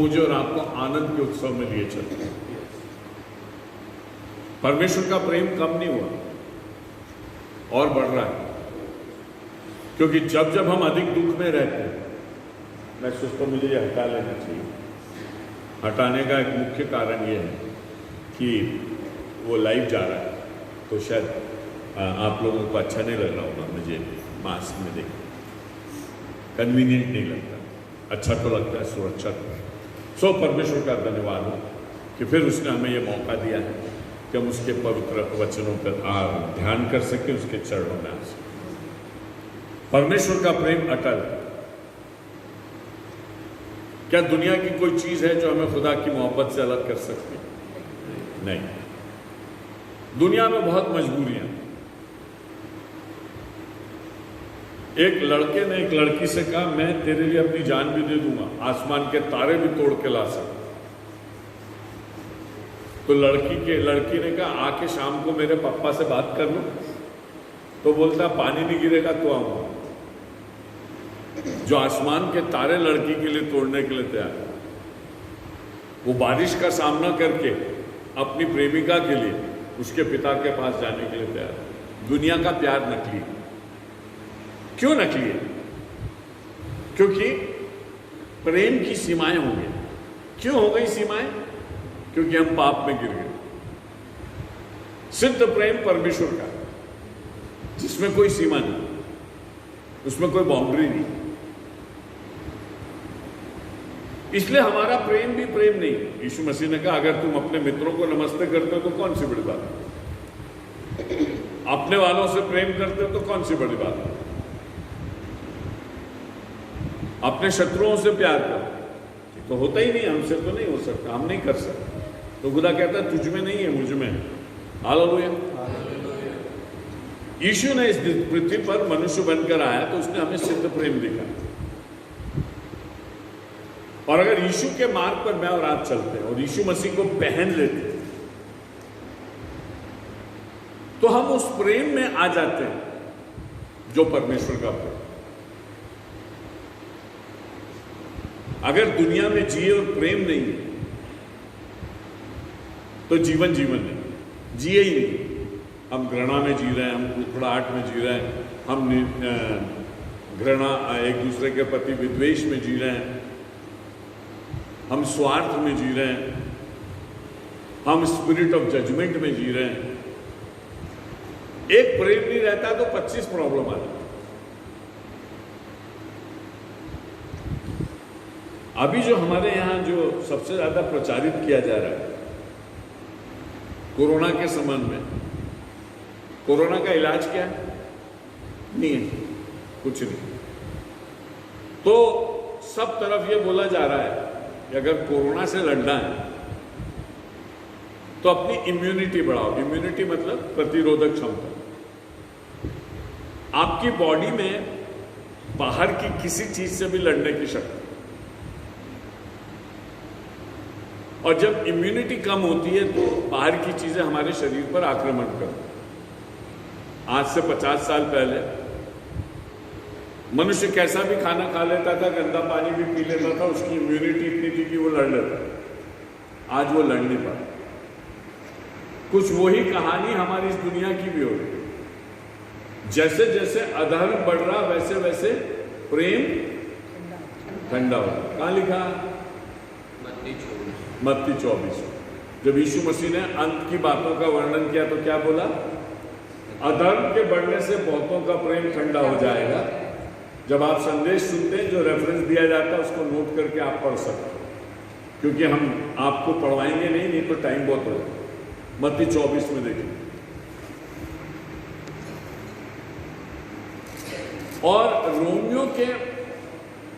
मुझे और आपको आनंद के उत्सव में लिए चलते हैं। परमेश्वर का प्रेम कम नहीं हुआ और बढ़ रहा है, क्योंकि जब जब हम अधिक दुख में रहते हैं, मैं सोचता हूं मुझे ये हटा लेना चाहिए। हटाने का एक मुख्य कारण ये है कि वो लाइव जा रहा है, तो शायद आप लोगों को अच्छा नहीं लग रहा होगा मुझे मास्क में देख, कन्वीनियंट नहीं लगता, अच्छा तो लगता है, सुरक्षा तो। सो परमेश्वर का धन्यवाद हो कि फिर उसने हमें ये मौका दिया है कि हम उसके पवित्र वचनों पर ध्यान कर सके, उसके चरणों में आ सके। परमेश्वर का प्रेम अटल। क्या दुनिया की कोई चीज है जो हमें खुदा की मोहब्बत से अलग कर सकती है? नहीं। दुनिया में बहुत मजबूरियां। एक लड़के ने एक लड़की से कहा, मैं तेरे लिए अपनी जान भी दे दूंगा, आसमान के तारे भी तोड़ के ला सकता। तो लड़की ने कहा, आके शाम को मेरे पापा से बात कर लो। तो बोलता, पानी नहीं गिरेगा तो आऊंगा। जो आसमान के तारे लड़की के लिए तोड़ने के लिए तैयार, वो बारिश का सामना करके अपनी प्रेमिका के लिए उसके पिता के पास जाने के लिए तैयार। दुनिया का प्यार नकली। क्यों नकली है? क्योंकि प्रेम की सीमाएं हो गई। क्यों हो गई सीमाएं? क्योंकि हम पाप में गिर गए। सिद्ध प्रेम परमेश्वर का, जिसमें कोई सीमा नहीं, उसमें कोई बाउंड्री नहीं। इसलिए हमारा प्रेम भी प्रेम नहीं। यीशु मसीह ने कहा, अगर तुम अपने मित्रों को नमस्ते करते हो तो कौन सी बड़ी बात है? अपने वालों से प्रेम करते हो तो कौन सी बड़ी बात है? अपने शत्रुओं से प्यार करो तो होता ही नहीं, हमसे तो नहीं हो सकता, हम नहीं कर सकते। तो खुदा कहता है, तुझ में नहीं है, मुझ में है। हालेलुया। यीशु ने इस पृथ्वी पर मनुष्य बनकर आया तो उसने हमें सिद्ध प्रेम दिखाया। और अगर यीशु के मार्ग पर मैं और आप चलते हैं और यीशु मसीह को पहन लेते हैं, तो हम उस प्रेम में आ जाते हैं जो परमेश्वर का प्रेम। अगर दुनिया में जिए और प्रेम नहीं है तो जीवन नहीं, जिए ही नहीं। हम घृणा में जी रहे हैं, हम कुकड़ाहट में जी रहे हैं, हम घृणा, एक दूसरे के प्रति विद्वेष में जी रहे हैं, हम स्वार्थ में जी रहे हैं, हम स्पिरिट ऑफ जजमेंट में जी रहे हैं। एक प्रेम नहीं रहता तो 25 प्रॉब्लम आ जाती। अभी जो हमारे यहां जो सबसे ज्यादा प्रचारित किया जा रहा है कोरोना के संबंध में, कोरोना का इलाज क्या है? नहीं है, कुछ नहीं। तो सब तरफ ये बोला जा रहा है कि अगर कोरोना से लड़ना है तो अपनी इम्यूनिटी बढ़ाओ। इम्यूनिटी मतलब प्रतिरोधक क्षमता। आपकी बॉडी में बाहर की किसी चीज से भी लड़ने की शक्ति। और जब इम्यूनिटी कम होती है तो बाहर की चीजें हमारे शरीर पर आक्रमण करती। आज से 50 साल पहले मनुष्य कैसा भी खाना खा लेता था, गंदा पानी भी पी लेता था, उसकी इम्यूनिटी इतनी थी कि वो लड़ लेता। आज वो लड़ नहीं पाता। कुछ वही कहानी हमारी इस दुनिया की भी हो रही है। जैसे जैसे अधर्म बढ़ रहा वैसे वैसे प्रेम ठंडा हो रहा। कहां लिखा? मत्ती 24। जब यीशु मसीह ने अंत की बातों का वर्णन किया तो क्या बोला? अधर्म के बढ़ने से बहुतों का प्रेम ठंडा हो जाएगा। जब आप संदेश सुनते हैं, जो रेफरेंस दिया जाता है उसको नोट करके आप पढ़ सकते हो, क्योंकि हम आपको पढ़वाएंगे नहीं तो टाइम बहुत हो जाएगा। मत्ती 24 में देखिए। और रोमियो के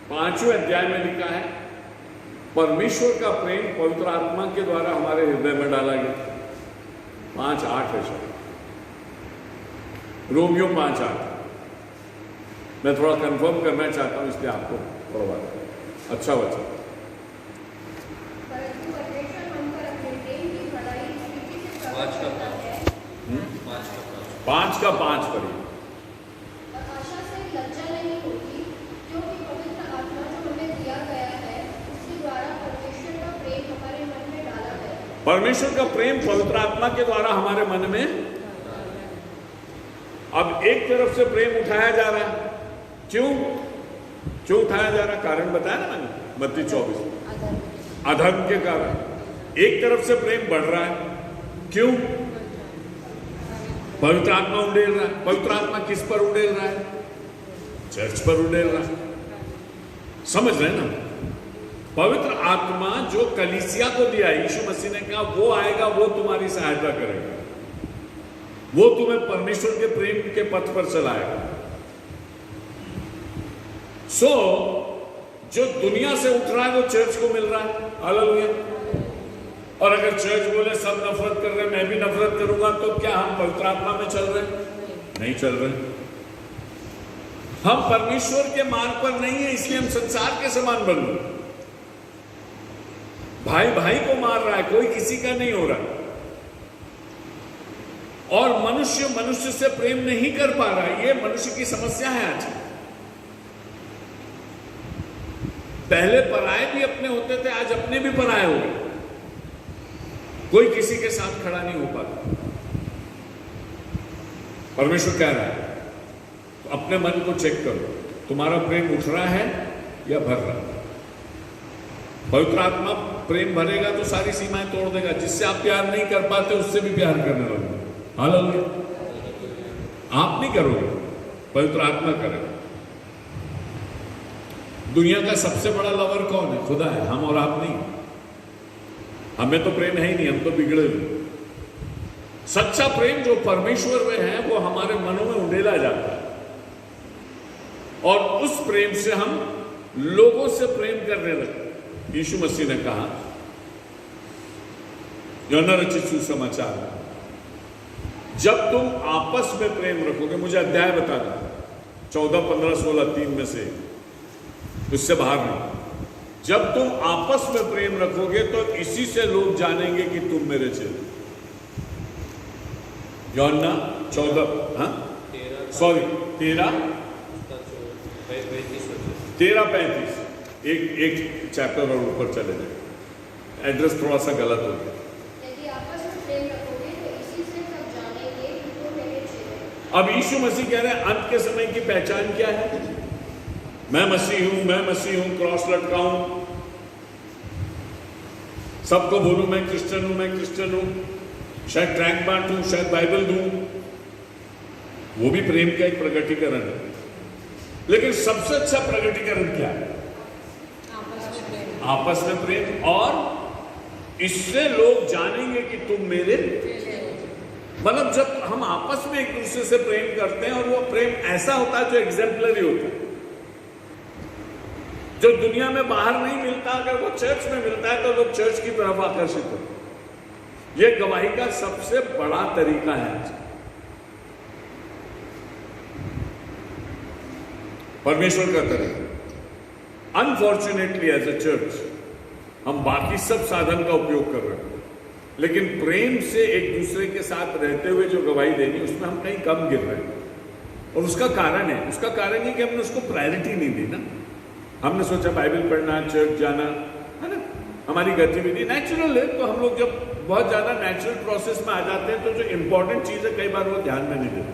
5वें अध्याय में लिखा है, परमेश्वर का प्रेम पवित्र आत्मा के द्वारा हमारे हृदय में डाला गया। 5:8 है शायद, रोमियो 5:8। मैं थोड़ा कंफर्म करना चाहता हूं, इसलिए आपको पढ़वा रहा हूं। अच्छा वचन। 5:5 पढ़िए। परमेश्वर का प्रेम पवित्र आत्मा के द्वारा हमारे मन में। अब एक तरफ से प्रेम उठाया जा रहा है, क्यों उठाया जा रहा है? कारण बताया ना मैंने, मत्ती 24, अधर्म के कारण। एक तरफ से प्रेम बढ़ रहा है, क्यों? पवित्र आत्मा उंडेल रहा है। पवित्र आत्मा किस पर उंडेल रहा है? चर्च पर उंडेल रहा है। समझ रहे ना? पवित्र आत्मा जो कलीसिया को दिया, यीशु मसीह ने कहा वो आएगा, वो तुम्हारी सहायता करेगा, वो तुम्हें परमेश्वर के प्रेम के पथ पर चलाएगा। जो दुनिया से उठ रहा है वो चर्च को मिल रहा है। हालेलुया। और अगर चर्च बोले सब नफरत कर रहे, मैं भी नफरत करूंगा, तो क्या हम पवित्र आत्मा में चल रहे? नहीं चल रहे। हम परमेश्वर के मार्ग पर नहीं है, इसलिए हम संसार के समान बन रहे। भाई भाई को मार रहा है, कोई किसी का नहीं हो रहा। और मनुष्य मनुष्य से प्रेम नहीं कर पा रहा है। ये मनुष्य की समस्या है आज। पहले पराये भी अपने होते थे, आज अपने भी पराये हो गए। कोई किसी के साथ खड़ा नहीं हो पाता। परमेश्वर कह रहा है तो अपने मन को चेक करो, तुम्हारा प्रेम उठ रहा है या भर रहा है? पवित्र आत्मा प्रेम भरेगा तो सारी सीमाएं तोड़ देगा। जिससे आप प्यार नहीं कर पाते उससे भी प्यार करने लगोगे। हालेलुया। आप नहीं करोगे, पवित्र आत्मा करेगा। दुनिया का सबसे बड़ा लवर कौन है? खुदा है, हम और आप नहीं। हमें तो प्रेम है ही नहीं, हम तो बिगड़े हुए। सच्चा प्रेम जो परमेश्वर में है वो हमारे मनों में उंडेला जाता है, और उस प्रेम से हम लोगों से प्रेम करने लगते। यीशु मसीह ने कहा यूहन्ना रचित सुसमाचार में, जब तुम आपस में प्रेम रखोगे, मुझे अध्याय बता दो 14, 15, 16, 3 में से, उससे बाहर नहीं। जब तुम आपस में प्रेम रखोगे तो इसी से लोग जानेंगे कि तुम मेरे चेले। यूहन्ना 14, 13:35। एक चैप्टर और ऊपर चले जाए। एड्रेस थोड़ा सा गलत हो गया। यदि आपस में प्रेम रखोगे तो इसी से सब जानेंगे कि तुम मेरे चेले। अब यीशु मसीह कह रहे हैं अंत के समय की पहचान क्या है? मैं मसीह हूं, क्रॉस लटकाऊं, सबको बोलूं मैं क्रिश्चियन हूं, शायद ट्रैक बांटूं, शायद बाइबल दूं, वो भी प्रेम का एक प्रकटीकरण है। लेकिन सबसे अच्छा प्रकटीकरण क्या है? आपस में प्रेम। और इससे लोग जानेंगे कि तुम मेरे, मतलब जब हम आपस में एक दूसरे से प्रेम करते हैं, और वो प्रेम ऐसा होता है जो एग्जेम्पलरी होता है, जो दुनिया में बाहर नहीं मिलता। अगर वो चर्च में मिलता है तो लोग चर्च की तरफ आकर्षित होते हैं। यह गवाही का सबसे बड़ा तरीका है। परमेश्वर का तरीका। अनफॉर्चुनेटली एज ए चर्च हम बाकी सब साधन का उपयोग कर रहे हैं, लेकिन प्रेम से एक दूसरे के साथ रहते हुए जो गवाही देनी, उसमें हम कहीं कम गिर रहे हैं। और उसका कारण है कि हमने उसको प्रायोरिटी नहीं दी ना। हमने सोचा बाइबल पढ़ना, चर्च जाना, है ना, हमारी गतिविधि नेचुरल है। तो हम लोग जब बहुत ज्यादा नेचुरल प्रोसेस में आ जाते हैं तो जो इंपॉर्टेंट चीज है कई बार वो ध्यान में नहीं देते।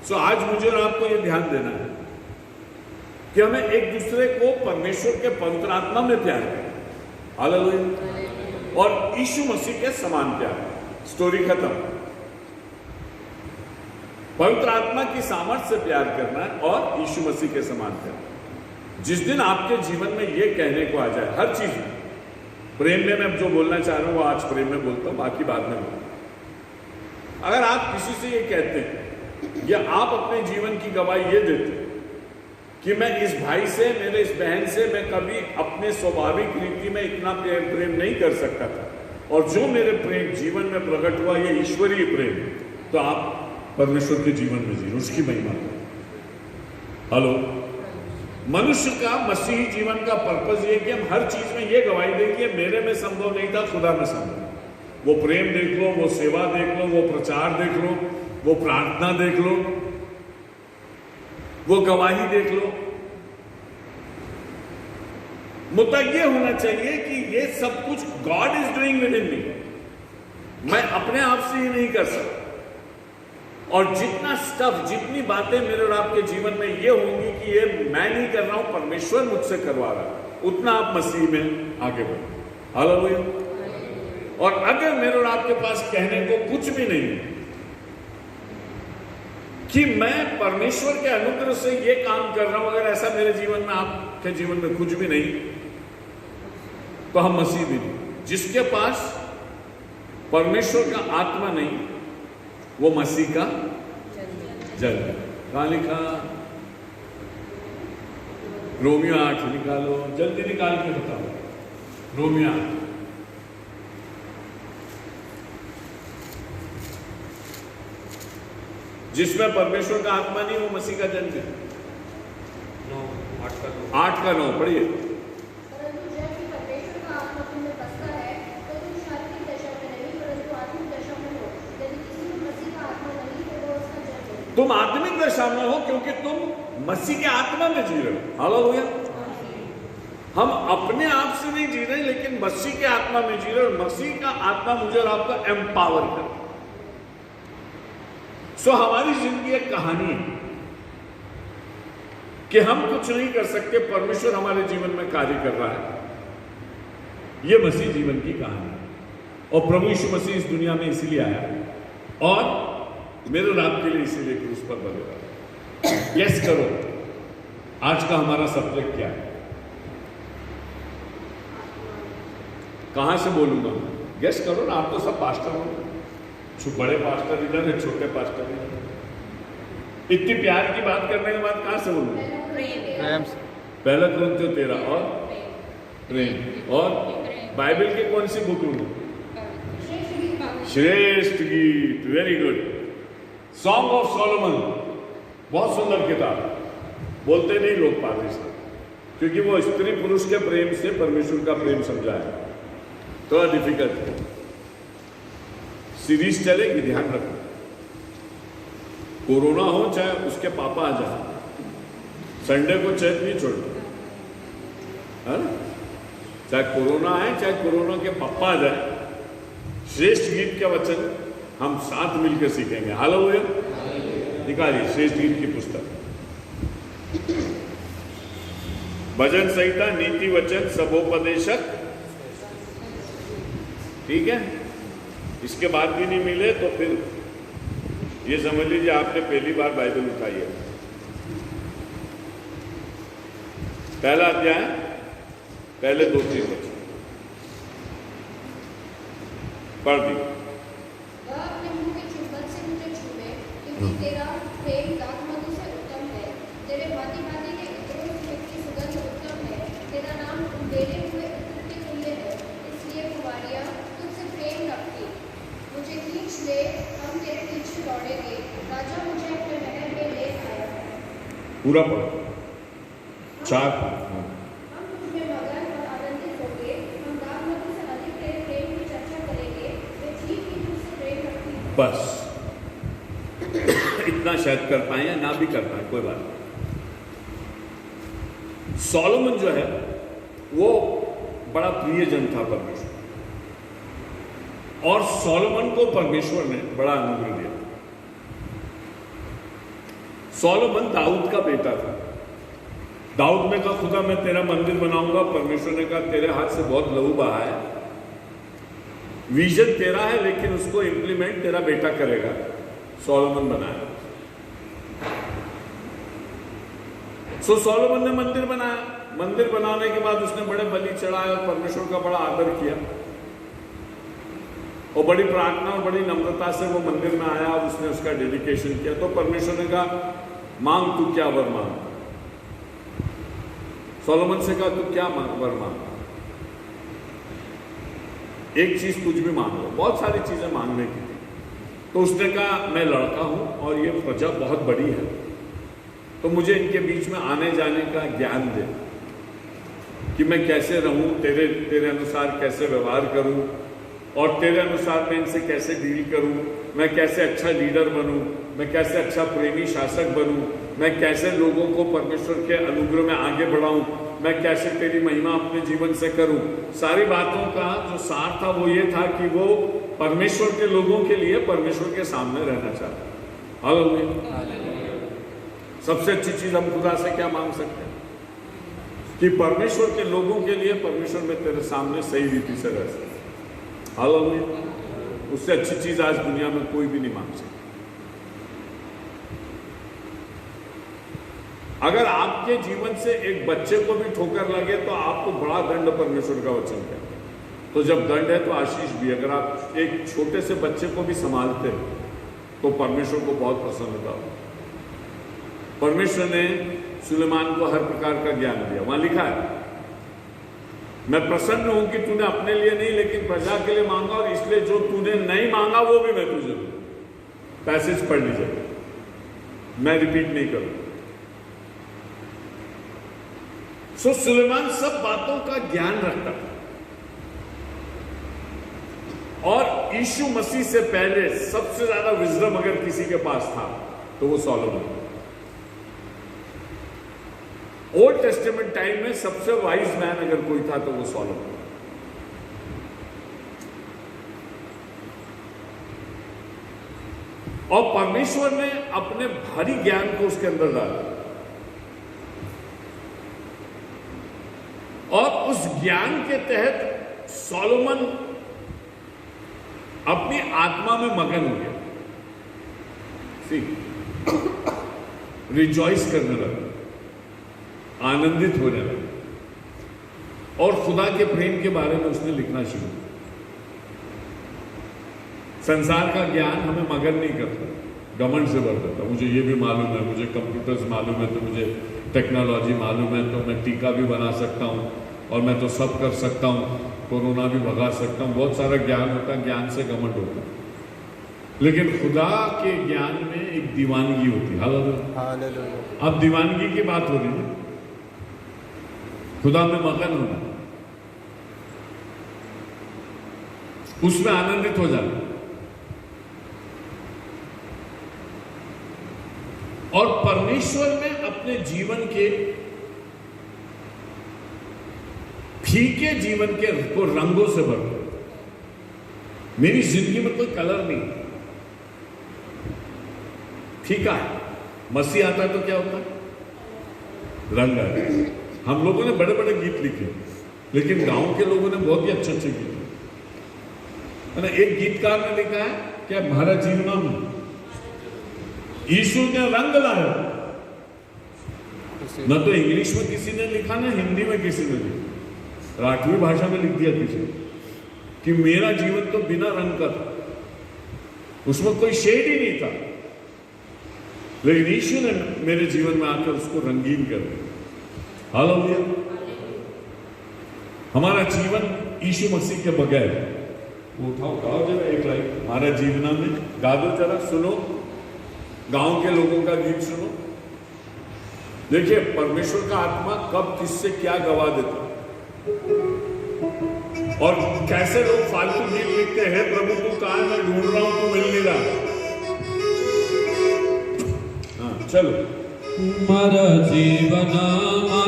सो आज मुझे और आपको ये ध्यान देना है कि हमें एक दूसरे को परमेश्वर के पवित्र आत्मा में प्यार करें। हालेलुया। और यीशु मसीह के समान प्यार। स्टोरी खत्म। पवित्र आत्मा की सामर्थ्य से प्यार करना और यीशु मसीह के समान प्यार। जिस दिन आपके जीवन में ये कहने को आ जाए, हर चीज में, प्रेम में मैं जो बोलना चाह रहा हूं वो आज प्रेम में बोलता हूं, बाकी बाद में बोलता। अगर आप किसी से ये कहते हैं या आप अपने जीवन की गवाही ये देते हैं कि मैं इस भाई से, मेरे इस बहन से मैं कभी अपने स्वाभाविक रीति में इतना प्रेम नहीं कर सकता था, और जो मेरे प्रेम जीवन में प्रकट हुआ ये ईश्वरीय प्रेम, तो आप परमेश्वर के जीवन में जी, उसकी महिमा करें। हेलो। मनुष्य का मसीही जीवन का पर्पस ये कि हम हर चीज में ये गवाही दें कि मेरे में संभव नहीं था, खुदा में संभव। वो प्रेम देख लो, वो सेवा देख लो, वो प्रचार देख लो, वो प्रार्थना देख लो, वो गवाही देख लो। मुद्दा ये होना चाहिए कि ये सब कुछ God is doing within me. मैं अपने आप से ही नहीं कर सकता। और जितना स्टफ, जितनी बातें मेरे और आपके जीवन में ये होंगी कि ये मैं नहीं कर रहा हूं, परमेश्वर मुझसे करवा रहा है, उतना आप मसीह में आगे बढ़ो। हालेलुया। और अगर मेरे और आपके पास कहने को कुछ भी नहीं कि मैं परमेश्वर के अनुग्रह से ये काम कर रहा हूं, अगर ऐसा मेरे जीवन में, आपके जीवन में कुछ भी नहीं, तो हम मसीह भी नहीं। जिसके पास परमेश्वर का आत्मा नहीं, वो मसीह का जल। कहां लिखा? रोमियो 8 निकालो, जल्दी निकाल के बताओ। रोमियो 8 जिसमें परमेश्वर का आत्मा नहीं, वो मसीह का जन है। 8 का 9 पढ़िए। परंतु जब भी परमेश्वर का आत्मा तुम में बसता है, तो तुम शारीरिक दशा में नहीं, परंतु आत्मिक दशा में हो। यदि किसी में मसीह का आत्मा नहीं, तो वो उसका जन है। तुम आत्मिक दशा में हो क्योंकि तुम मसीह के आत्मा में जी रहे हो। हालेलुया। हम अपने आप से नहीं जी रहे, लेकिन मसीह के आत्मा में जी रहे, और मसीह का आत्मा मुझे और आपको एम्पावर करे। सो हमारी जिंदगी एक कहानी है कि हम कुछ नहीं कर सकते, परमेश्वर हमारे जीवन में कार्य कर रहा है। यह मसीह जीवन की कहानी है। और प्रभु यीशु मसीह इस दुनिया में इसीलिए आया और मेरे और आपके लिए इसीलिए क्रूस पर बने। गेस करो आज का हमारा सब्जेक्ट क्या है? कहां से बोलूंगा? गेस करो ना। आप तो सब पास्टर हो, बड़े पास्टर इधर है, छोटे पास्टर इधर। इतनी प्यार की बात करने के बाद कहां से बोलूंगा? पहला कुरिन्थियों 13 और प्रेम। और बाइबल की कौन सी बुक लूंगा? श्रेष्ठ गीत। Very good. Song of Solomon, बहुत सुंदर किताब। बोलते नहीं लोग पादरी साहब, क्योंकि वो स्त्री पुरुष के प्रेम से परमेश्वर का प्रेम समझाया। थोड़ा डिफिकल्ट है। सीरीज चलेगी, ध्यान रखो। कोरोना हो चाहे उसके पापा आ जाए, संडे को चैत नहीं छोड़ना, है ना? चाहे कोरोना आए चाहे कोरोना के पापा आ जाए, श्रेष्ठ गीत के वचन हम साथ मिलकर सीखेंगे। हालेलुया। निकालिए श्रेष्ठ गीत की पुस्तक, भजन संहिता, नीति वचन, सबोपदेशक। ठीक है। इसके बाद भी नहीं मिले तो फिर ये समझ लीजिए आपने पहली बार बाइबल उठाई है। पहला अध्याय, पहले 2-3 वचन पढ़ दी। वह अपने मुंह के चुंबन से मुझे छूए, क्योंकि तेरा प्रेम दाखमधु से उत्तम है। तेरे भांति-भांति के इत्रों की सुगंध उत्तम है। तेरा नाम उंडेले हुए इत्र के तुल्य है। इसलिए कुमारियां तुझसे प्रेम रखती। मुझे खींच ले, हम तेरे पीछे दौड़ेंगे। राजा मुझे अपने महल में ले आया है। पूरा पढ़ो। 4 हम तुझ में मगन और आनंदित होंगे। हम दाखमधु से अधिक तेरे प्रेम की चर्चा करेंगे। वे ठीक ही तुझसे प्रेम रखती हैं। बस इतना शायद कर पाए या ना भी कर पाए, कोई बात नहीं। सोलोमन जो है वो बड़ा प्रिय जन था परमेश्वर, और सोलोमन को परमेश्वर ने बड़ा अनुग्रह दिया। सोलोमन दाऊद का बेटा था। दाऊद ने कहा खुदा मैं तेरा मंदिर बनाऊंगा, परमेश्वर ने कहा तेरे हाथ से बहुत लहू बहा है, विजन तेरा है लेकिन उसको इंप्लीमेंट तेरा बेटा करेगा। सोलोमन बनाया। सो सोलोमन ने मंदिर बनाया। मंदिर बनाने के बाद उसने बड़े बलि चढ़ाए और परमेश्वर का बड़ा आदर किया, और बड़ी प्रार्थना और बड़ी नम्रता से वो मंदिर में आया और उसने उसका डेडिकेशन किया। तो परमेश्वर ने कहा मांग, तू क्या वर मांग। सोलोमन से कहा तू क्या वर मांग? एक चीज कुछ भी मांग लो। बहुत सारी चीजें मांगने की थी। तो उसने कहा मैं लड़का हूं और ये प्रजा बहुत बड़ी है, तो मुझे इनके बीच में आने जाने का ज्ञान दे कि मैं कैसे रहूं, तेरे अनुसार कैसे व्यवहार करूं, और तेरे अनुसार मैं इनसे कैसे डील करूं, मैं कैसे अच्छा लीडर बनूं, मैं कैसे अच्छा प्रेमी शासक बनूं, मैं कैसे लोगों को परमेश्वर के अनुग्रह में आगे बढ़ाऊं, मैं कैसे तेरी महिमा अपने जीवन से करूं। सारी बातों का जो सार था वो ये था कि वो परमेश्वर के लोगों के लिए परमेश्वर के सामने रहना चाहता। हालेलुया। सबसे अच्छी चीज हम खुदा से क्या मांग सकते हैं कि परमेश्वर के लोगों के लिए परमेश्वर में तेरे सामने सही रीति से रह सके। हालेलुया। उससे अच्छी चीज आज दुनिया में कोई भी नहीं मांग सकता। अगर आपके जीवन से एक बच्चे को भी ठोकर लगे तो आपको बड़ा दंड परमेश्वर का वचन है। तो जब दंड है तो आशीष भी। अगर आप एक छोटे से बच्चे को भी संभालते हैं तो परमेश्वर को बहुत प्रसन्नता हो। परमेश्वर ने सुलेमान को हर प्रकार का ज्ञान दिया। वहां लिखा है, मैं प्रसन्न हूं कि तूने अपने लिए नहीं लेकिन प्रजा के लिए मांगा, और इसलिए जो तूने नहीं मांगा वो भी मैं तुझे दूं। पैसेज पढ़ लीजिए, मैं रिपीट नहीं करूंगा। सो सुलेमान सब बातों का ज्ञान रखता था, और यीशु मसीह से पहले सबसे ज्यादा विजडम अगर किसी के पास था तो वो सोलोमन। ओल्ड टेस्टामेंट टाइम में सबसे वाइज मैन अगर कोई था तो वो सोलोमन। और परमेश्वर ने अपने भारी ज्ञान को उसके अंदर डाला, और उस ज्ञान के तहत सोलोमन अपनी आत्मा में मगन हो गया, रिजॉइस करने लगा, आनंदित होने लगा, और खुदा के प्रेम के बारे में उसने लिखना शुरू किया। संसार का ज्ञान हमें मगन नहीं करता, घमंड से भर देता। मुझे ये भी मालूम है, मुझे कंप्यूटर्स मालूम है, तो मुझे टेक्नोलॉजी मालूम है, तो मैं टीका भी बना सकता हूँ, और मैं तो सब कर सकता हूँ, कोरोना भी भगा सकता हूँ। बहुत सारा ज्ञान होता है, ज्ञान से घमंड होता है। लेकिन खुदा के ज्ञान में एक दीवानगी होती है। हालेलुया। अब दीवानगी की बात हो रही है, खुदा में मगन होना, उसमें आनंदित हो जाना। और परमेश्वर में अपने जीवन के फीके जीवन के को रंगों से भर दो। मेरी जिंदगी में कोई कलर नहीं, फीका है। मसीह आता है तो क्या होता है? रंग है। हम लोगों ने बड़े बड़े गीत लिखे, लेकिन गांव के लोगों ने बहुत ही अच्छे अच्छे गीत लिखे। एक गीतकार ने लिखा है क्या, हमारा जीवन में यीशु ने रंग लाया। न तो इंग्लिश में किसी ने लिखा, ना हिंदी में किसी ने लिखा, राठवी भाषा में लिख दिया किसी ने कि मेरा जीवन तो बिना रंग का था, उसमें कोई शेड ही नहीं था, लेकिन यीशु ने मेरे जीवन में आकर उसको रंगीन कर दिया। हालेलुया। हमारा जीवन यीशु मसीह के बगैर, वो उठाओ, गाओ जरा एक लाइन, हमारा जीवना में गा दो जरा, सुनो, गांव के लोगों का गीत सुनो। देखिए परमेश्वर का आत्मा कब किससे क्या गवा देता, और कैसे लोग फालतू गीत लिखते हैं, प्रभु तू कहां, मैं ढूंढ रहा हूं, तू मिल नहीं रहा। हाँ चलो। मारा जीवनामा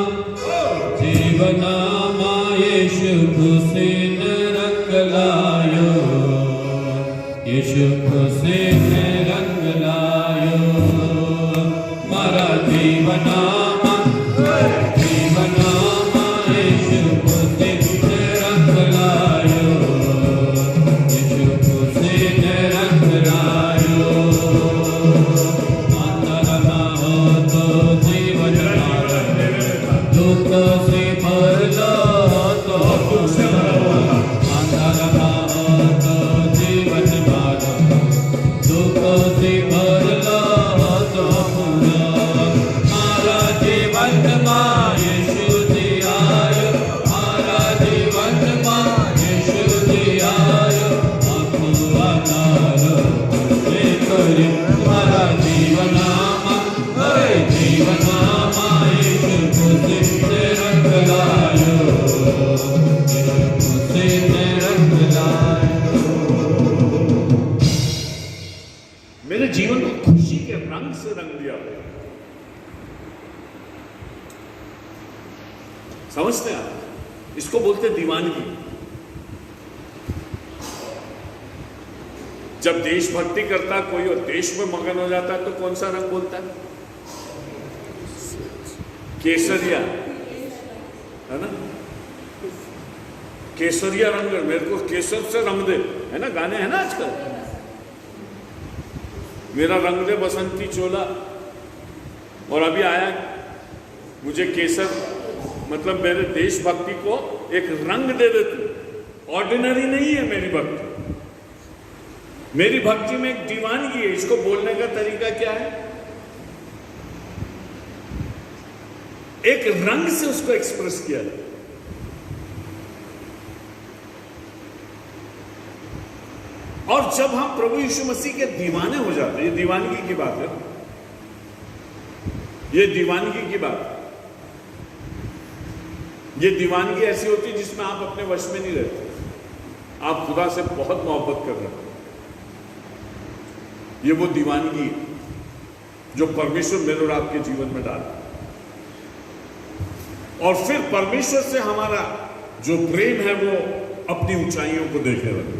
यीशु खुशीन रंग लायो, यीशु खुशीन रंग लायो। मारा जीवनामा यीशु खुशीन रंग लायो, यीशु खुशीन रंग लायो। अंदरमा हो तो जीवन दुख से भर लो तो अंदरमा हो तो जीवन दुख से भर लो तो मारा जीवन माँ यीशु जी आयो, मारा जीवन माँ यीशु जी आयो। अखुआ नारो खुशी करे मारा जीवनामा, हरे जीवनामा यीशु खुशी से रंग लायो, यीशु खुशी से रंग लायो। मेरे जीवन को खुशी के रंग से रंग दिया। समझते हैं आप? इसको बोलते दीवानगी। जब देशभक्ति करता कोई और देश में मगन हो जाता तो कौन सा रंग बोलता है? केसरिया, है ना? केसरिया रंग, मेरे को केसर से रंग दे, है ना? गाने हैं ना आजकल, मेरा रंग दे बसंती चोला। और अभी आया मुझे केसर, मतलब मेरे देशभक्ति को एक रंग दे दे तू। ऑर्डिनरी नहीं है मेरी भक्ति, मेरी भक्ति में एक दीवानगी है। इसको बोलने का तरीका क्या है? एक रंग से उसको एक्सप्रेस किया है। और जब हम प्रभु यीशु मसीह के दीवाने हो जाते हैं, ये दीवानगी की बात है, ये दीवानगी की बात है। ये दीवानगी ऐसी होती है जिसमें आप अपने वश में नहीं रहते, आप खुदा से बहुत मोहब्बत कर रहे हो। ये वो दीवानगी है जो परमेश्वर मेरे और आपके जीवन में डालता है। और फिर परमेश्वर से हमारा जो प्रेम है वो अपनी ऊंचाइयों को देखने लगे।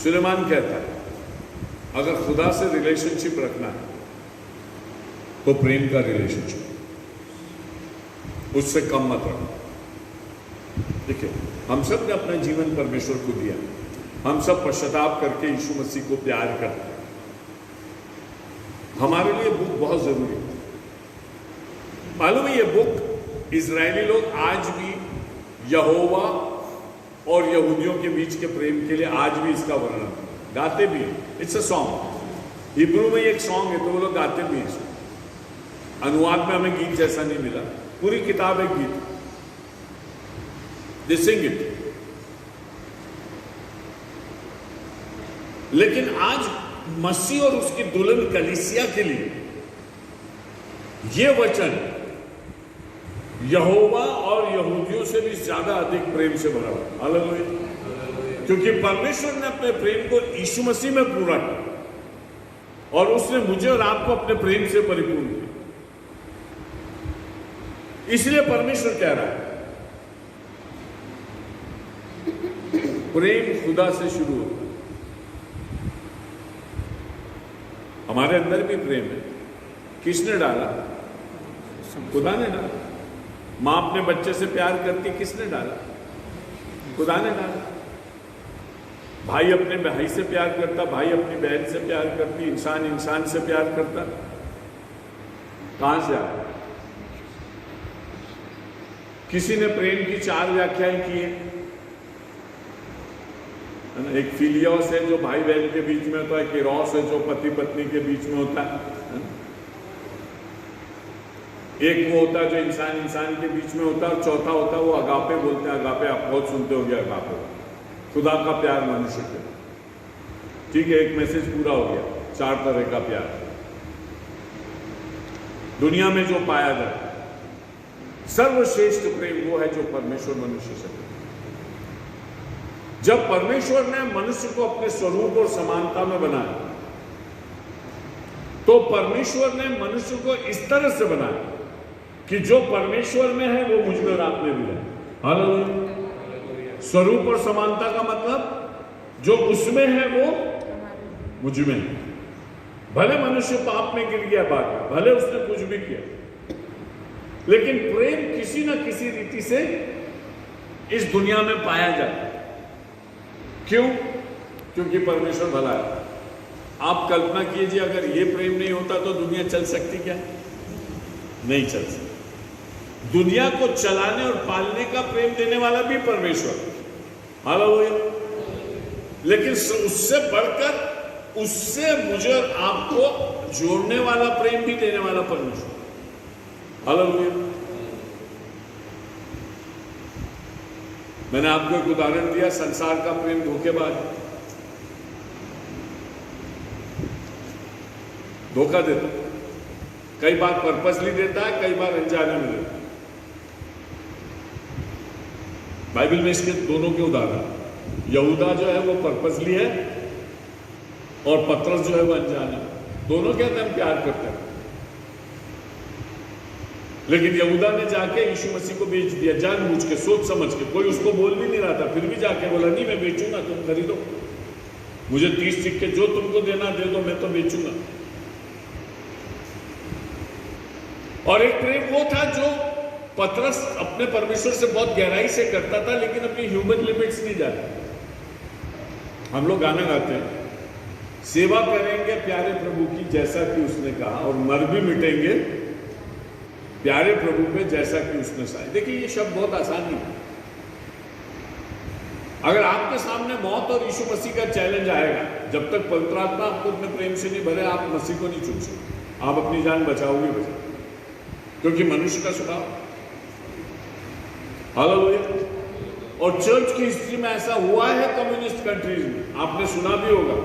सुलेमान कहता है अगर खुदा से रिलेशनशिप रखना है तो प्रेम का रिलेशनशिप, उससे कम मत रखो। देखिए, हम सब ने अपना जीवन परमेश्वर को दिया, हम सब पश्चाताप करके यीशु मसीह को प्यार करते हैं। हमारे लिए बुक बहुत जरूरी है। मालूम है, ये बुक इजरायली लोग आज भी यहोवा और यहूदियों के बीच के प्रेम के लिए आज भी इसका वर्णन गाते भी हैं। इट्स अ सॉन्ग, हिब्रू में एक सॉन्ग है तो वो लोग गाते भी हैं। अनुवाद में हमें गीत जैसा नहीं मिला, पूरी किताब है गीत, दे सिंग इट। लेकिन आज मसीह और उसकी दुल्हन कलीसिया के लिए यह वचन यहोवा और यहूदियों से भी ज्यादा अधिक प्रेम से भरा हुआ। हालेलुया। क्योंकि परमेश्वर ने अपने प्रेम को यीशु मसीह में पूरा किया और उसने मुझे और आपको अपने प्रेम से परिपूर्ण किया। इसलिए परमेश्वर कह रहा है प्रेम खुदा से शुरू होता है। हमारे अंदर भी प्रेम है। किसने डाला? खुदा ने डाला। मां अपने बच्चे से प्यार करती, किसने डाला? खुदा ने डाला। भाई अपने भाई से प्यार करता, भाई अपनी बहन से प्यार करती, इंसान इंसान से प्यार करता। कहां से आया? किसी ने प्रेम की 4 व्याख्याएं की है। एक फिलियोस है जो भाई बहन के बीच में होता है, केरोस है जो पति पत्नी के बीच में होता है, एक वो होता है जो इंसान इंसान के बीच में होता है, और चौथा होता है वो अगापे बोलते हैं। अगापे आप बहुत सुनते होंगे, अगापे खुदा का प्यार मनुष्य के। ठीक है, एक मैसेज पूरा हो गया। 4 तरह का प्यार दुनिया में जो पाया जाता है, सर्वश्रेष्ठ प्रेम वो है जो परमेश्वर मनुष्य से। जब परमेश्वर ने मनुष्य को अपने स्वरूप और समानता में बनाया तो परमेश्वर ने मनुष्य को इस तरह से बनाया कि जो परमेश्वर में है वो मुझ में और आप में भी है। हालेलुया। स्वरूप और समानता का मतलब जो उसमें है वो मुझ में है। भले मनुष्य पाप में गिर गया बाद में, भले उसने कुछ भी किया, लेकिन प्रेम किसी न किसी रीति से इस दुनिया में पाया जाता है। क्यों? क्योंकि परमेश्वर भला है। आप कल्पना कीजिए, अगर ये प्रेम नहीं होता तो दुनिया चल सकती क्या? नहीं चल सकती। दुनिया को चलाने और पालने का प्रेम देने वाला भी परमेश्वर। हालेलुया। लेकिन उससे बढ़कर, उससे मुझे और आपको जोड़ने वाला प्रेम भी देने वाला परमेश्वर। हालेलुया। मैंने आपको एक उदाहरण दिया, संसार का प्रेम धोखेबाज, धोखा देता। कई बार पर्पसली देता है, कई बार अनजाने में देता है। बाइबल में इसके दोनों के उदाहरण। यहूदा जो है वो पर्पसली है और पतरस जो है वो अनजाने। दोनों के अंदर प्यार करते हैं, लेकिन यहूदा ने जाके यीशु मसीह को बेच दिया जानबूझ के, सोच समझ के। कोई उसको बोल भी नहीं रहा था, फिर भी जाके बोला नहीं मैं बेचूंगा, तुम खरीदो, मुझे 30 सिक्के जो तुमको देना दे दो, मैं तो बेचूंगा। और एक प्रेम वो था जो पतरस अपने परमेश्वर से बहुत गहराई से करता था, लेकिन अपनी ह्यूमन लिमिट्स नहीं जाता। हम लोग गाना गाते हैं, सेवा करेंगे प्यारे प्रभु की जैसा कि उसने कहा, और मर भी मिटेंगे प्यारे प्रभु पे जैसा कि उसने चाहा। देखिए ये शब्द बहुत आसान नहीं है। अगर आपके सामने मौत और यीशु मसीह का चैलेंज आएगा, जब तक पवित्र आत्मा आपको अपने प्रेम से नहीं भरे, आप मसीह को नहीं चुन सकते। आप अपनी जान बचाओगे बचाओ, क्योंकि मनुष्य का स्वभाव। हालेलुया। और चर्च की हिस्ट्री में ऐसा हुआ है कम्युनिस्ट कंट्रीज में, आपने सुना भी होगा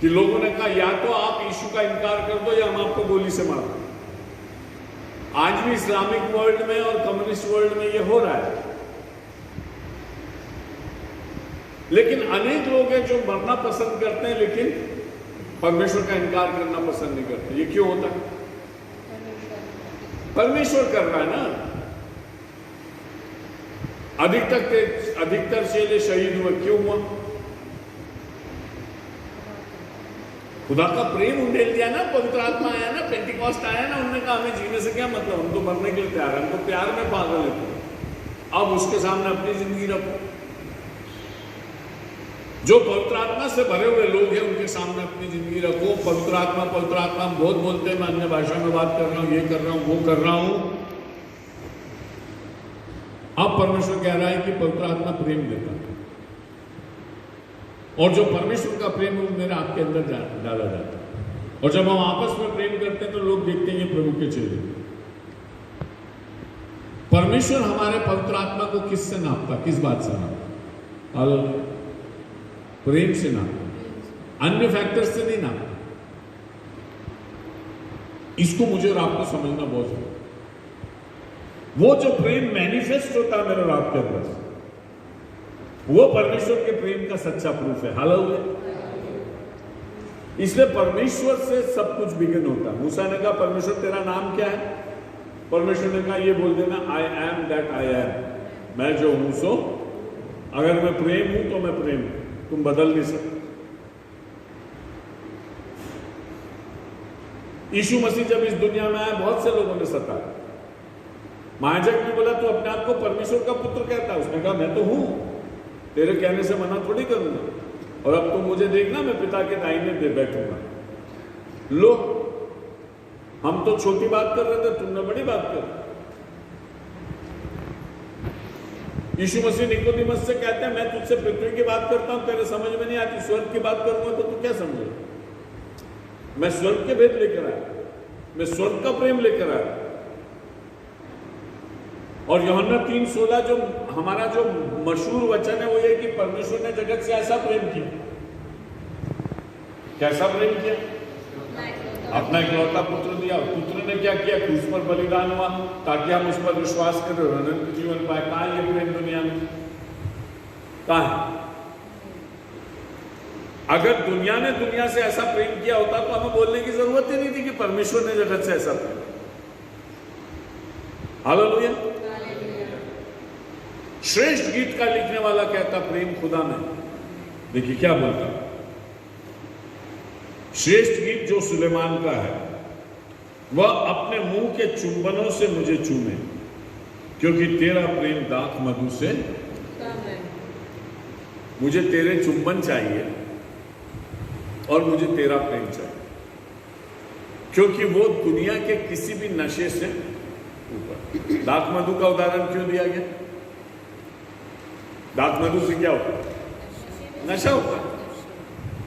कि लोगों ने कहा या तो आप यीशु का इनकार कर दो या हम आपको गोली से मार दो। आज भी इस्लामिक वर्ल्ड में और कम्युनिस्ट वर्ल्ड में ये हो रहा है। लेकिन अनेक लोग हैं जो मरना पसंद करते हैं, लेकिन परमेश्वर का इनकार करना पसंद नहीं करते। ये क्यों होता है? परमेश्वर कर रहा है ना। अधिकतर चेले शहीद हुए, क्यों हुआ? खुदा का प्रेम उंडेल दिया ना, पवित्र आत्मा आया ना, पेंटिकॉस्ट आया ना, उन्होंने कहा हमें जीने से क्या मतलब, हम तो मरने के लिए तैयार हैं, हम तो प्यार में पागल है। अब उसके सामने अपनी जिंदगी रखो। जो पवित्र आत्मा से भरे हुए लोग हैं उनके सामने अपनी जिंदगी रखो। पवित्र आत्मा हम बहुत बोलते हैं, मैं अन्य भाषा में बात कर रहा हूं, ये कर रहा हूं, वो कर रहा हूं। अब परमेश्वर कह रहा है कि पवित्र आत्मा प्रेम देता है, और जो परमेश्वर का प्रेम है वो मेरे आपके अंदर डाला जाता है। और जब हम आपस में प्रेम करते हैं तो लोग देखते हैं ये प्रभु के चेले। परमेश्वर हमारे पवित्र आत्मा को किससे नापता, किस बात से नापता? हालेलुया। प्रेम से नापता, अन्य फैक्टर से नहीं नापता। इसको मुझे और आपको समझना बहुत जरूरी। वो जो प्रेम मैनिफेस्ट होता है मेरे और आपके अंदर, वो परमेश्वर के प्रेम का सच्चा प्रूफ है। हालेलुया। इसलिए परमेश्वर से सब कुछ बिगिन होता है। मूसा ने कहा परमेश्वर तेरा नाम क्या है? परमेश्वर ने कहा ये बोल देना, I am that I am, मैं जो हूं सो। अगर मैं प्रेम हूं तो मैं प्रेम हूं, तुम बदल नहीं सकते। यीशु मसीह जब इस दुनिया में आया, बहुत से लोगों ने सताया। महायाजक ने बोला तू अपने आप को परमेश्वर का पुत्र कहता है? उसने कहा मैं तो हूं, तेरे कहने से मना थोड़ी करूंगा, और अब तुम मुझे देखना मैं पिता के दाहिने पे बैठूंगा। लो, हम तो छोटी बात कर रहे थे, तुमने बड़ी बात कर। यीशु मसीह निकोदेमस से कहते हैं मैं तुझसे पृथ्वी की बात करता हूं, तेरे समझ में नहीं आती, स्वर्ग की बात करूंगा तो तू क्या समझेगा? मैं स्वर्ग के भेद लेकर आया, मैं स्वर्ग का प्रेम लेकर आया। और यूहन्ना 3:16 जो हमारा जो मशहूर वचन है वो ये कि परमेश्वर ने जगत से ऐसा प्रेम किया। कैसा प्रेम किया? अपना इकलौता पुत्र दिया। पुत्र ने क्या किया? क्रूस पर बलिदान हुआ ताकि हम उस पर विश्वास करें और अनंत जीवन पाए। कहां है ये प्रेम दुनिया में? कहां है? अगर दुनिया ने दुनिया से ऐसा प्रेम किया होता तो हमें बोलने की जरूरत ही नहीं थी कि परमेश्वर ने जगत से ऐसा प्रेम। हालेलुया। श्रेष्ठ गीत का लिखने वाला कहता प्रेम खुदा में। देखिए क्या बोलता, श्रेष्ठ गीत जो सुलेमान का है, वह अपने मुंह के चुंबनों से मुझे चूमे, क्योंकि तेरा प्रेम दाख मधु से। मुझे तेरे चुंबन चाहिए और मुझे तेरा प्रेम चाहिए, क्योंकि वो दुनिया के किसी भी नशे से ऊपर। दाख मधु का उदाहरण क्यों दिया गया? दाख मधु से क्या होता है? नशा होता है।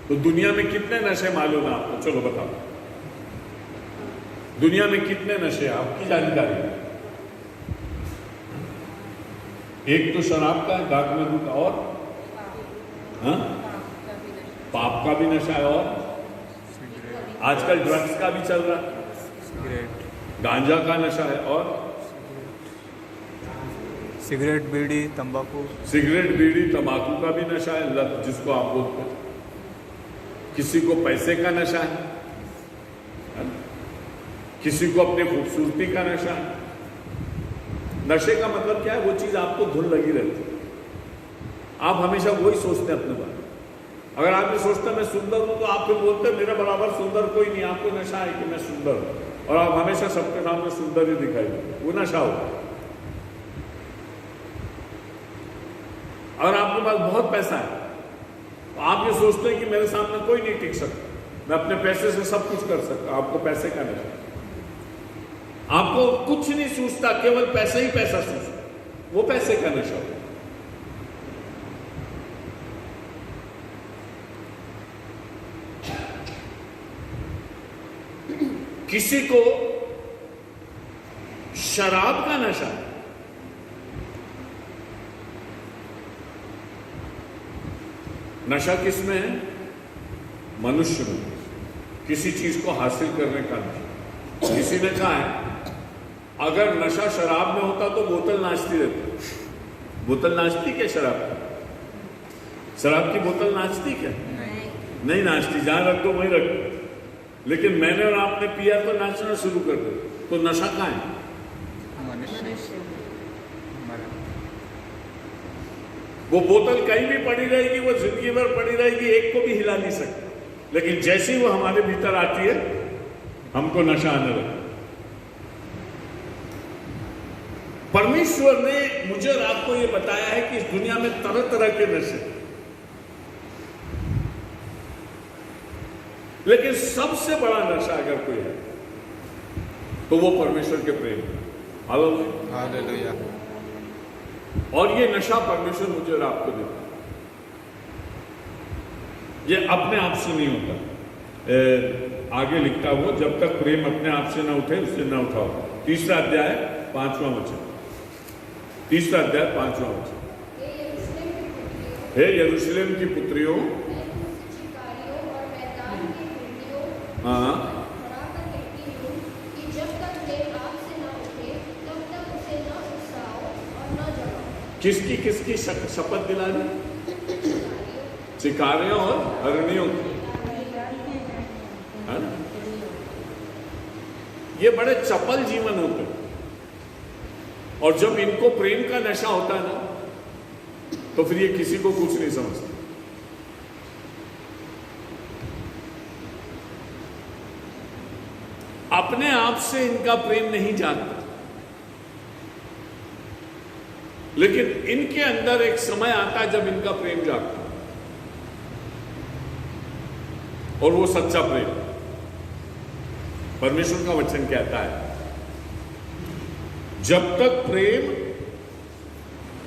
तो दुनिया में कितने नशे मालूम है आपको? चलो बताओ, दुनिया में कितने नशे आपकी जानकारी? एक तो शराब का है, दाख मधु का, और पाप का भी नशा है, और आजकल ड्रग्स का भी चल रहा है, गांजा का नशा है, और सिगरेट, बीड़ी, तंबाकू। सिगरेट, बीड़ी, तंबाकू का भी नशा है, लत जिसको आप बोलते हैं। किसी को पैसे का नशा है, किसी को अपनी खूबसूरती का नशा। नशे का मतलब क्या है? वो चीज आपको धुन लगी रहती है, आप हमेशा वही सोचते हैं अपने बारे में। अगर आप ये सोचते हैं मैं सुंदर हूं, तो आप फिर बोलते हैं मेरा बराबर सुंदर कोई नहीं। आपको नशा है कि मैं सुंदर हूं, और आप हमेशा सबके सामने सुंदर ही दिखाई देते, वो नशा होगा। अगर आपके पास बहुत पैसा है, तो आप ये सोचते हैं कि मेरे सामने कोई नहीं टिक सकता, मैं अपने पैसे से सब कुछ कर सकता। आपको पैसे का नशा, आपको कुछ नहीं सूझता, केवल पैसा ही पैसा सूझता, वो पैसे का नशा होगा। किसी को शराब का नशा है, नशा किसमें है? मनुष्य में, किसी चीज को हासिल करने का नशा। किसी ने कहा है अगर नशा शराब में होता तो बोतल नाचती रहती। बोतल नाचती क्या शराब की? शराब की बोतल नाचती क्या? नहीं नाचती, जहां रख दो वहीं रख दो। लेकिन मैंने और आपने पिया तो नाचना शुरू कर दो, तो नशा कहाँ है? वो बोतल कहीं भी पड़ी रहेगी, वो जिंदगी भर पड़ी रहेगी, एक को भी हिला नहीं सकती। लेकिन जैसे ही वो हमारे भीतर आती है, हमको नशा आने लगता। परमेश्वर ने मुझे और आपको ये बताया है कि इस दुनिया में तरह तरह के नशे, लेकिन सबसे बड़ा नशा अगर कोई है तो वो परमेश्वर के प्रेम है। हालेलुया। और ये नशा परमेश्वर मुझे और आपको देता है। ये अपने आप से नहीं होता। आगे लिखता हुआ, जब तक प्रेम अपने आप से ना उठे उससे ना उठाओ। 3 अध्याय 5वां वचन। 3 अध्याय 5वां वचन। हे यरूशलेम की पुत्रियों, हाँ, किसकी किसकी शपथ दिला दी? चिकारियों और हरणियों की। ये बड़े चपल जीवन होते हैं, और जब इनको प्रेम का नशा होता है ना, तो फिर ये किसी को कुछ नहीं समझते। अपने आप से इनका प्रेम नहीं जागता, लेकिन इनके अंदर एक समय आता है जब इनका प्रेम जागता है, और वो सच्चा प्रेम। परमेश्वर का वचन कहता है, जब तक प्रेम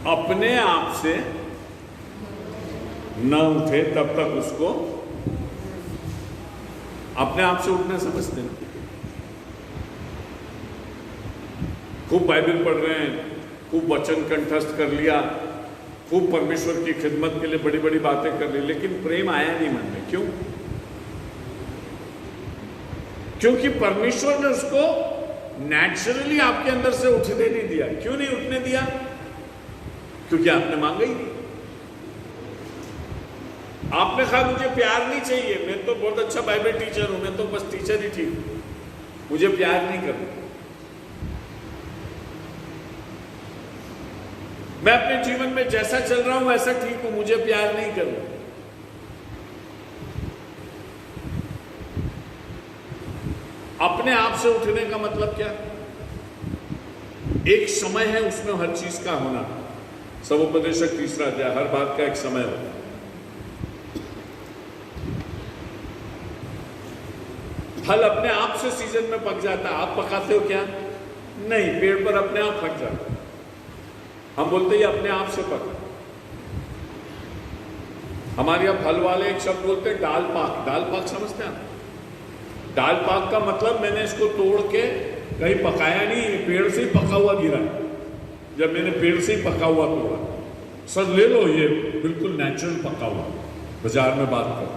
अपने आप से न उठे तब तक उसको अपने आप से उठना समझते हैं। खूब बाइबल पढ़ रहे हैं, खूब वचन कंठस्थ कर लिया, खूब परमेश्वर की खिदमत के लिए बड़ी बड़ी बातें कर ली, लेकिन प्रेम आया नहीं मन में। क्यों? क्योंकि परमेश्वर ने उसको नेचुरली आपके अंदर से उठने नहीं दिया। क्यों नहीं उठने दिया? क्योंकि आपने मांगा ही नहीं। आपने कहा मुझे प्यार नहीं चाहिए, मैं तो बहुत अच्छा बाइबल टीचर हूं, मैं तो बस टीचर ही ठीक हूं, मुझे प्यार नहीं करना। मैं अपने जीवन में जैसा चल रहा हूं वैसा ठीक हूं, मुझे प्यार नहीं करना। अपने आप से उठने का मतलब क्या? एक समय है, उसमें हर चीज का होना। सवोपदेशक 3 अध्याय, हर बात का एक समय होता है। फल अपने आप से सीजन में पक जाता है। आप पकाते हो क्या? नहीं, पेड़ पर अपने आप पक जाता है। हम बोलते हैं अपने आप से पका। हमारे यहाँ फल वाले एक शब्द बोलते हैं डाल पाक। डाल पाक समझते हैं आप? डाल पाक का मतलब मैंने इसको तोड़ के कहीं पकाया नहीं, पेड़ से ही पका हुआ गिरा। जब मैंने पेड़ से ही पका हुआ तोड़ा, सर ले लो, ये बिल्कुल नेचुरल पका हुआ, बाजार में बात कर।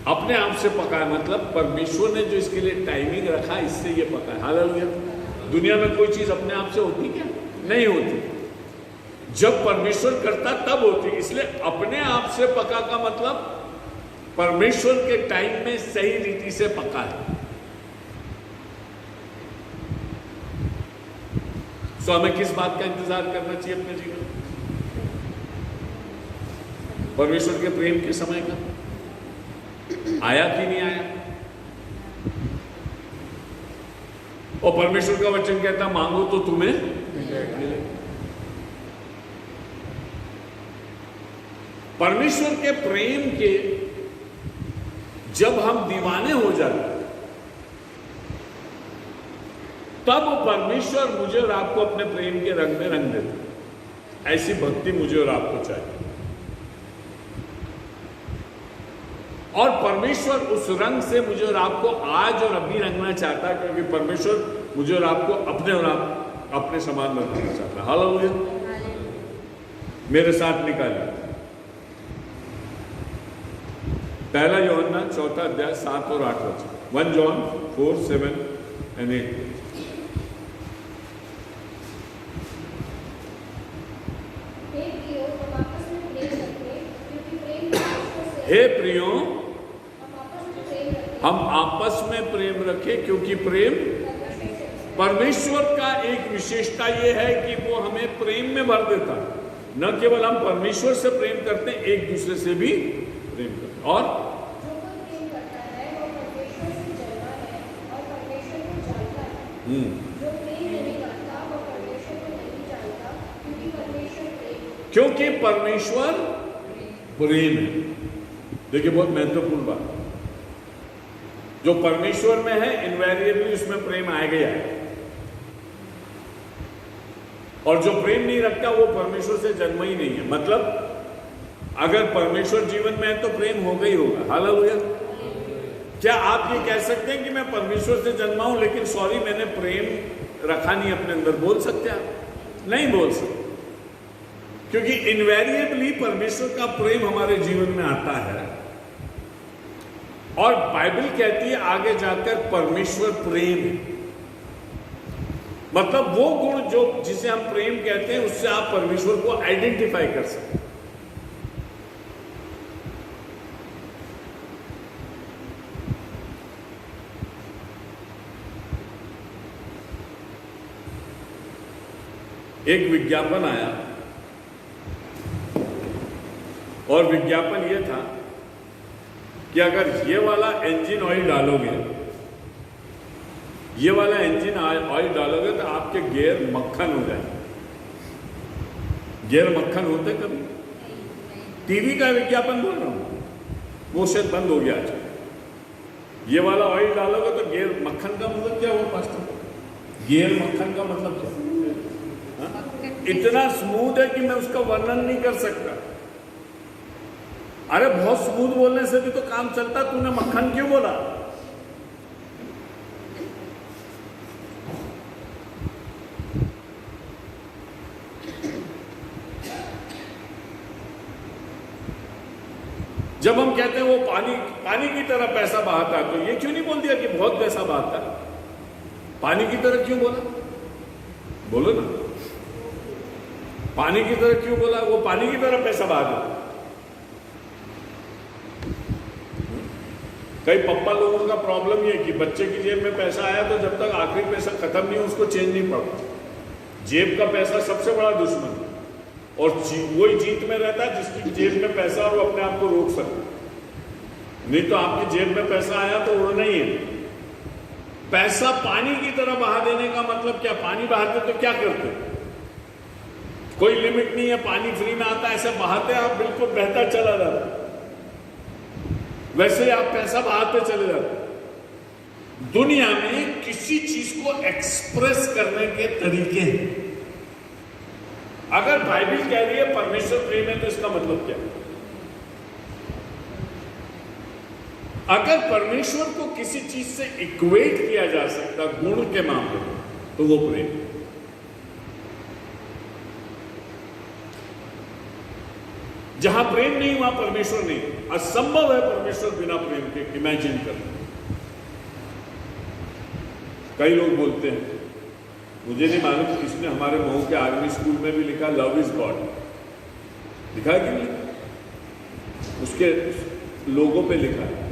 अपने आप से पका है मतलब परमेश्वर ने जो इसके लिए टाइमिंग रखा, इससे ये पका है। हालेलुया। दुनिया में कोई चीज अपने आप से होती क्या? नहीं होती। जब परमेश्वर करता तब होती। इसलिए अपने आप से पका का मतलब परमेश्वर के टाइम में सही रीति से पका है। तो हमें किस बात का इंतजार करना चाहिए अपने जीवन में? परमेश्वर के प्रेम के समय का आया कि नहीं आया? और परमेश्वर का वचन कहता मांगो तो तुम्हें मिलेगा। परमेश्वर के प्रेम के जब हम दीवाने हो जाते तब परमेश्वर मुझे और आपको अपने प्रेम के रंग में रंग देता। ऐसी भक्ति मुझे और आपको चाहिए। और परमेश्वर उस रंग से मुझे और आपको आज और अभी रंगना चाहता है, क्योंकि परमेश्वर मुझे और आपको अपने और आप अपने समान रंगना चाहता है। हालेलुया। मेरे साथ निकालिए पहला यूहन्ना 4 अध्याय 7 और 8 वचन। 1 John 4, 7 and 8। हे प्रियो, हम आपस में प्रेम रखें क्योंकि प्रेम परमेश्वर का एक विशेषता यह है कि वो हमें प्रेम में भर देता है। न केवल हम परमेश्वर से प्रेम करते हैं, एक दूसरे से भी प्रेम करते हैं। और जो कोई प्रेम करता है वो परमेश्वर से जन्मा है और परमेश्वर को जानता है। जो प्रेम नहीं करता वो परमेश्वर को नहीं जानता, क्योंकि परमेश्वर प्रेम है। देखिए बहुत महत्वपूर्ण बात, जो परमेश्वर में है इनवेरिएबली उसमें प्रेम आ गया है, और जो प्रेम नहीं रखता वो परमेश्वर से जन्म ही नहीं है। मतलब अगर परमेश्वर जीवन में है तो प्रेम होगा ही होगा। हालेलुया। क्या आप ये कह सकते हैं कि मैं परमेश्वर से जन्मा हूं लेकिन सॉरी मैंने प्रेम रखा नहीं अपने अंदर? बोल सकते आप? नहीं बोल सकते, क्योंकि इनवेरिएबली परमेश्वर का प्रेम हमारे जीवन में आता है। और बाइबल कहती है आगे जाकर परमेश्वर प्रेम है। मतलब वो गुण जो जिसे हम प्रेम कहते हैं उससे आप परमेश्वर को आइडेंटिफाई कर सकते हैं। एक विज्ञापन आया और विज्ञापन यह था कि अगर ये वाला इंजन ऑयल डालोगे, ये वाला इंजन ऑयल डालोगे तो आपके गियर मक्खन हो जाएंगे। गियर मक्खन होते कभी? टीवी का विज्ञापन बोल रहा हूं, वो शायद बंद हो गया आज। ये वाला ऑयल डालोगे तो गियर मक्खन का मतलब क्या हुआ पास्टर? गियर मक्खन का मतलब क्या? इतना स्मूथ है कि मैं उसका वर्णन नहीं कर सकता। अरे बहुत स्मूथ बोलने से भी तो काम चलता, तूने मक्खन क्यों बोला? जब हम कहते हैं वो पानी की तरह पैसा बहाता है, तो ये क्यों नहीं बोल दिया कि बहुत पैसा बहाता है? पानी की तरह क्यों बोला? बोलो ना, पानी की तरह क्यों बोला? वो पानी की तरह पैसा बहाता। कई पप्पा लोगों का प्रॉब्लम ये कि बच्चे की जेब में पैसा आया तो जब तक आखिरी पैसा खत्म नहीं हो उसको चेंज नहीं पड़ता। जेब का पैसा सबसे बड़ा दुश्मन है, और वही जीत में रहता है जिसकी जेब में पैसा और वो अपने आप को रोक सकता। नहीं तो आपकी जेब में पैसा आया तो उड़ना ही है। पैसा पानी की तरह बहा देने का मतलब क्या? पानी बहाते तो क्या करते? कोई लिमिट नहीं है, पानी फ्री में आता है, ऐसे बहाते आप बिल्कुल बहता चला जाता, वैसे आप पैसा बहाते चले जाते। दुनिया में किसी चीज को एक्सप्रेस करने के तरीके हैं। अगर बाइबल कह रही है परमेश्वर प्रेम है तो इसका मतलब क्या है? अगर परमेश्वर को किसी चीज से इक्वेट किया जा सकता गुण के मामले में तो वो प्रेम है। जहां प्रेम नहीं वहां परमेश्वर नहीं। असंभव है परमेश्वर बिना प्रेम के इमेजिन करना। कई लोग बोलते हैं, मुझे नहीं मालूम किसने हमारे महू के आर्मी स्कूल में भी लिखा लव इज गॉड, लिखा है कि नहीं? उसके लोगों पे लिखा है,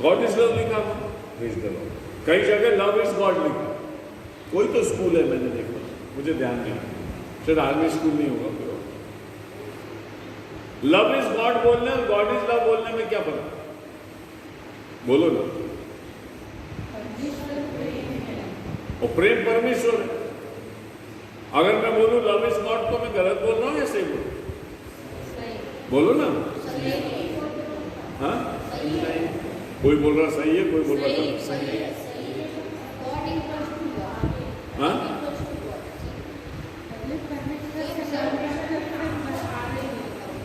गॉड इज लव लिखा हुआ, प्रेज द लॉर्ड। कई जगह लव इज गॉड लिखा। कोई तो स्कूल है, मैंने देखा, मुझे ध्यान नहीं, शायद आर्मी स्कूल नहीं होगा। लव इज गॉड बोलने और गॉड इज लव बोलने में क्या फर्क? बोलो ना। और प्रेम परमेश्वर है। अगर मैं बोलूं लव इज गॉड तो मैं गलत बोल रहा हूं या सही बोल रहा हूं? बोलो ना। हाँ, कोई बोल रहा सही है, कोई बोल रहा सही है। हाँ,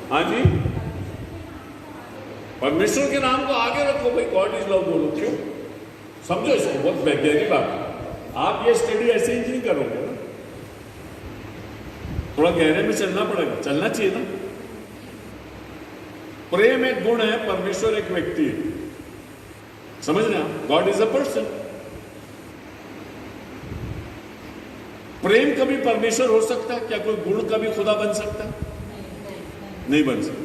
हाँ जी, परमेश्वर के नाम को आगे रखो भाई, गॉड इज लव बोलो। क्यों? समझो इसको, बहुत गहरी बात है। आप ये स्टडी ऐसे ही नहीं करोगे ना, थोड़ा गहरे में चलना पड़ेगा, चलना चाहिए ना। प्रेम एक गुण है, परमेश्वर एक व्यक्ति है। समझ रहे हैं? God is a person. प्रेम कभी परमेश्वर हो सकता है क्या? कोई गुण कभी खुदा बन सकता है? नहीं बन सकता।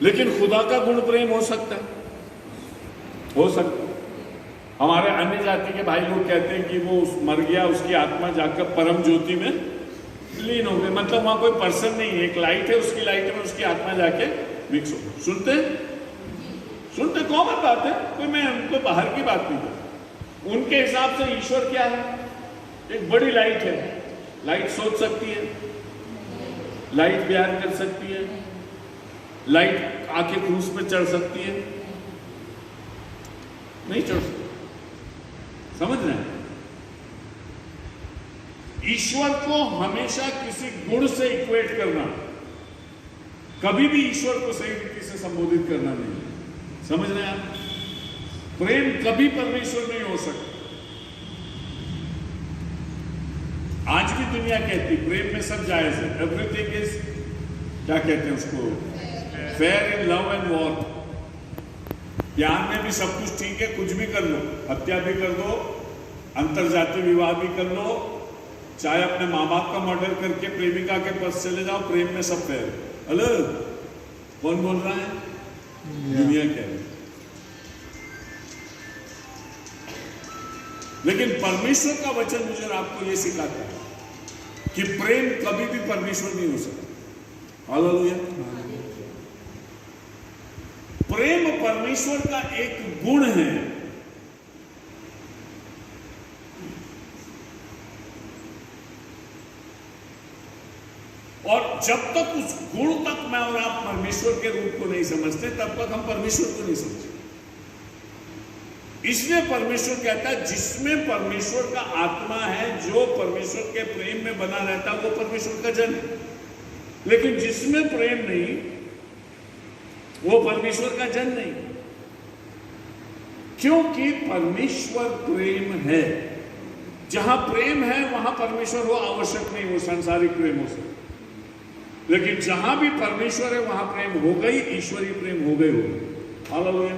लेकिन खुदा का गुण प्रेम हो सकता है, हो सकता है। हमारे अन्य जाति के भाई लोग कहते हैं कि वो मर गया, उसकी आत्मा जाकर परम ज्योति में लीन हो गई। मतलब वहां कोई पर्सन नहीं है, एक लाइट है, उसकी लाइट में उसकी आत्मा जाके मिक्स हो गई। सुनते कॉमन बात है, कोई मैं उनको बाहर की बात नहीं करता। उनके हिसाब से ईश्वर क्या है? एक बड़ी लाइट है। लाइट सोच सकती है, लाइट प्यार कर सकती है, लाइट आके क्रूस पे चढ़ सकती है? नहीं चढ़ सकती। समझ रहे हैं? ईश्वर को हमेशा किसी गुण से इक्वेट करना, कभी भी ईश्वर को सही रीति से संबोधित करना नहीं। समझ रहे हैं आप? प्रेम कभी परमेश्वर नहीं हो सकता। आज भी दुनिया कहती प्रेम में सब जायज है, एवरीथिंग इज, क्या कहते हैं उसको, fair in love and war. प्यार में भी सब कुछ ठीक है, कुछ भी कर लो, हत्या भी कर दो, अंतरजातीय विवाह भी कर लो, चाहे अपने माँ बाप का मर्डर करके प्रेमिका के पास चले जाओ, प्रेम में सब फेयर। हेलो, कौन बोल रहा है? दुनिया कह रही। लेकिन परमेश्वर का वचन मुझे आपको यह सिखाता है कि प्रेम कभी भी परमेश्वर नहीं हो सकता। हालेलुया। प्रेम परमेश्वर का एक गुण है। और जब तक उस गुण तक मैं और आप परमेश्वर के रूप को नहीं समझते, तब तक हम परमेश्वर को नहीं समझते। इसलिए परमेश्वर कहता है जिसमें परमेश्वर का आत्मा है, जो परमेश्वर के प्रेम में बना रहता है, वो परमेश्वर का जन है। लेकिन जिसमें प्रेम नहीं, वो परमेश्वर का जन नहीं। क्योंकि परमेश्वर प्रेम है। जहां प्रेम है वहां परमेश्वर हो आवश्यक नहीं, वो सांसारिक प्रेम हो सकता। लेकिन जहां भी परमेश्वर है वहां प्रेम हो गई, ईश्वरीय प्रेम हो गई होगा। हालेलुया।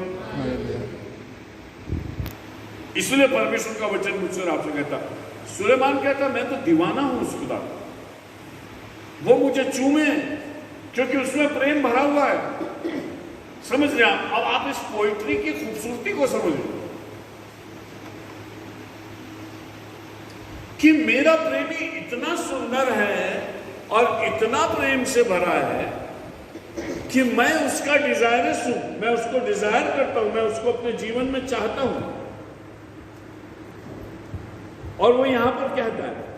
इसलिए परमेश्वर का वचन मुझसे आपसे कहता, सुलेमान कहता मैं तो दीवाना हूं उस खुदा, वो मुझे चूमे क्योंकि उसमें प्रेम भरा हुआ है। समझ रहे आप? अब आप इस पोइट्री की खूबसूरती को समझिए कि मेरा प्रेमी इतना सुंदर है और इतना प्रेम से भरा है कि मैं उसका डिजायरस हूं, मैं उसको डिजायर करता हूं, मैं उसको अपने जीवन में चाहता हूं। और वो यहां पर कहता है,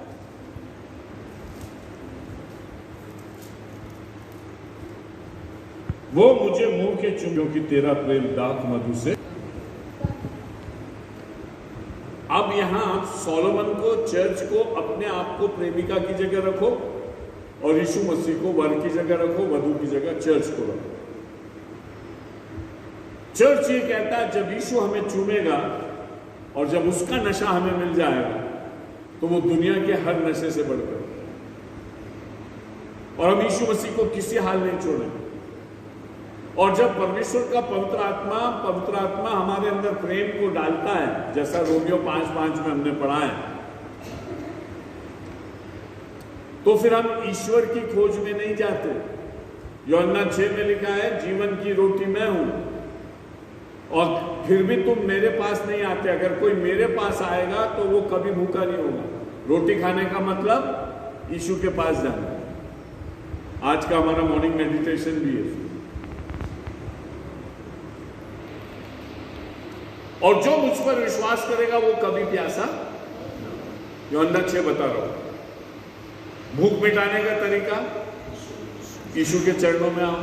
वो मुझे मुंह के चूमो कि तेरा प्रेम दाख मधु से। अब यहां सोलोमन को, चर्च को, अपने आप को प्रेमिका की जगह रखो और यीशु मसीह को वर की जगह रखो, वधु की जगह चर्च को रखो। चर्च ये कहता है जब यीशु हमें चूमेगा और जब उसका नशा हमें मिल जाएगा तो वो दुनिया के हर नशे से बढ़कर, और हम यीशु मसीह को किसी हाल नहीं छोड़ेंगे। और जब परमेश्वर का पवित्र आत्मा हमारे अंदर प्रेम को डालता है, जैसा रोमियो 5:5 में हमने पढ़ा है, तो फिर हम ईश्वर की खोज में नहीं जाते, यूहन्ना 6 में लिखा है जीवन की रोटी मैं हूं, और फिर भी तुम मेरे पास नहीं आते। अगर कोई मेरे पास आएगा तो वो कभी भूखा नहीं होगा। रोटी खाने का मतलब यीशु के पास जाना। आज का हमारा मॉर्निंग मेडिटेशन भी है। और जो मुझ पर विश्वास करेगा वो कभी प्यासा, यूहन्ना 6 बता रहा हूं। भूख मिटाने का तरीका, यीशु के चरणों में आओ।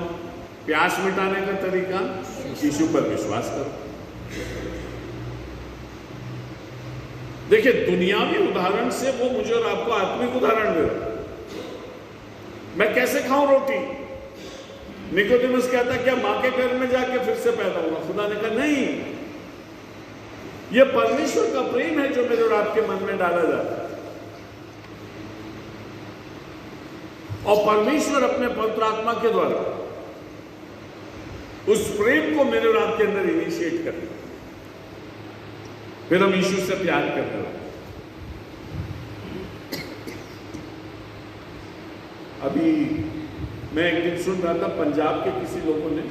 प्यास मिटाने का तरीका, यीशु पर विश्वास करो। देखिए, दुनियावी उदाहरण से वो मुझे और आपको आत्मिक उदाहरण दे रहा। मैं कैसे खाऊं रोटी? निकोदेमुस कहता क्या मां के घर में जाके फिर से पैदा होगा? खुदा ने कहा नहीं, यह परमेश्वर का प्रेम है जो मेरे और आपके मन में डाला जाता है, और परमेश्वर अपने पवित्र आत्मा के द्वारा उस प्रेम को मेरे और आपके अंदर इनिशिएट करते, फिर हम यीशु से प्यार करते हैं। अभी मैं एक दिन सुन रहा था, पंजाब के किसी लोगों ने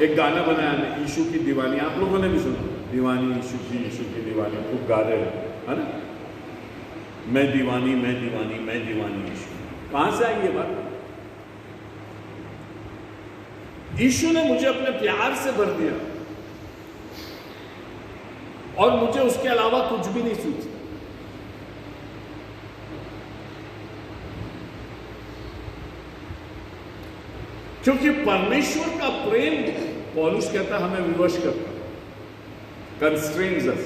एक गाना बनाया है, यीशु की दीवानी। आप लोगों ने भी सुना, दीवानी यीशु की दीवानी, खूब गा रहे हैं, है ना? मैं दीवानी, मैं दीवानी, मैं दीवानी यीशु। कहां से आई ये बात? यीशु ने मुझे अपने प्यार से भर दिया और मुझे उसके अलावा कुछ भी नहीं सूझता। क्योंकि परमेश्वर का प्रेम, पौलुस कहता हमें विवश करता, कंस्ट्रेन्स अस,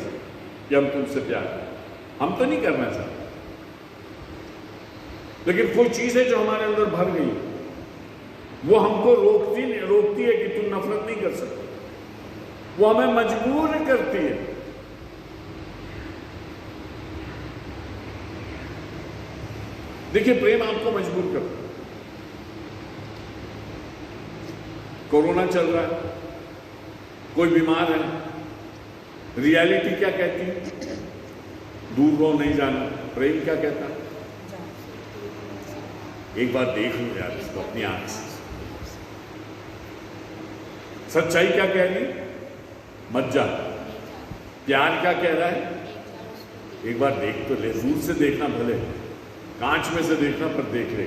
कि हम तुमसे प्यार करें। हम तो नहीं करना चाहते, लेकिन कोई चीज है जो हमारे अंदर भर गई, वो हमको रोकती है कि तुम नफरत नहीं कर सकते। वो हमें मजबूर करती है। देखिए, प्रेम आपको मजबूर करता है। कोरोना चल रहा है, कोई बीमार है, रियलिटी क्या कहती है? दूर रहो, नहीं जाना। प्रेम क्या कहता है? एक बार देख लो यार इसको अपनी आंख से। सच्चाई क्या कह रही? मत जा। प्यार क्या कह रहा है? एक बार देख तो ले, दूर से देखना, भले कांच में से देखना, पर देख ले।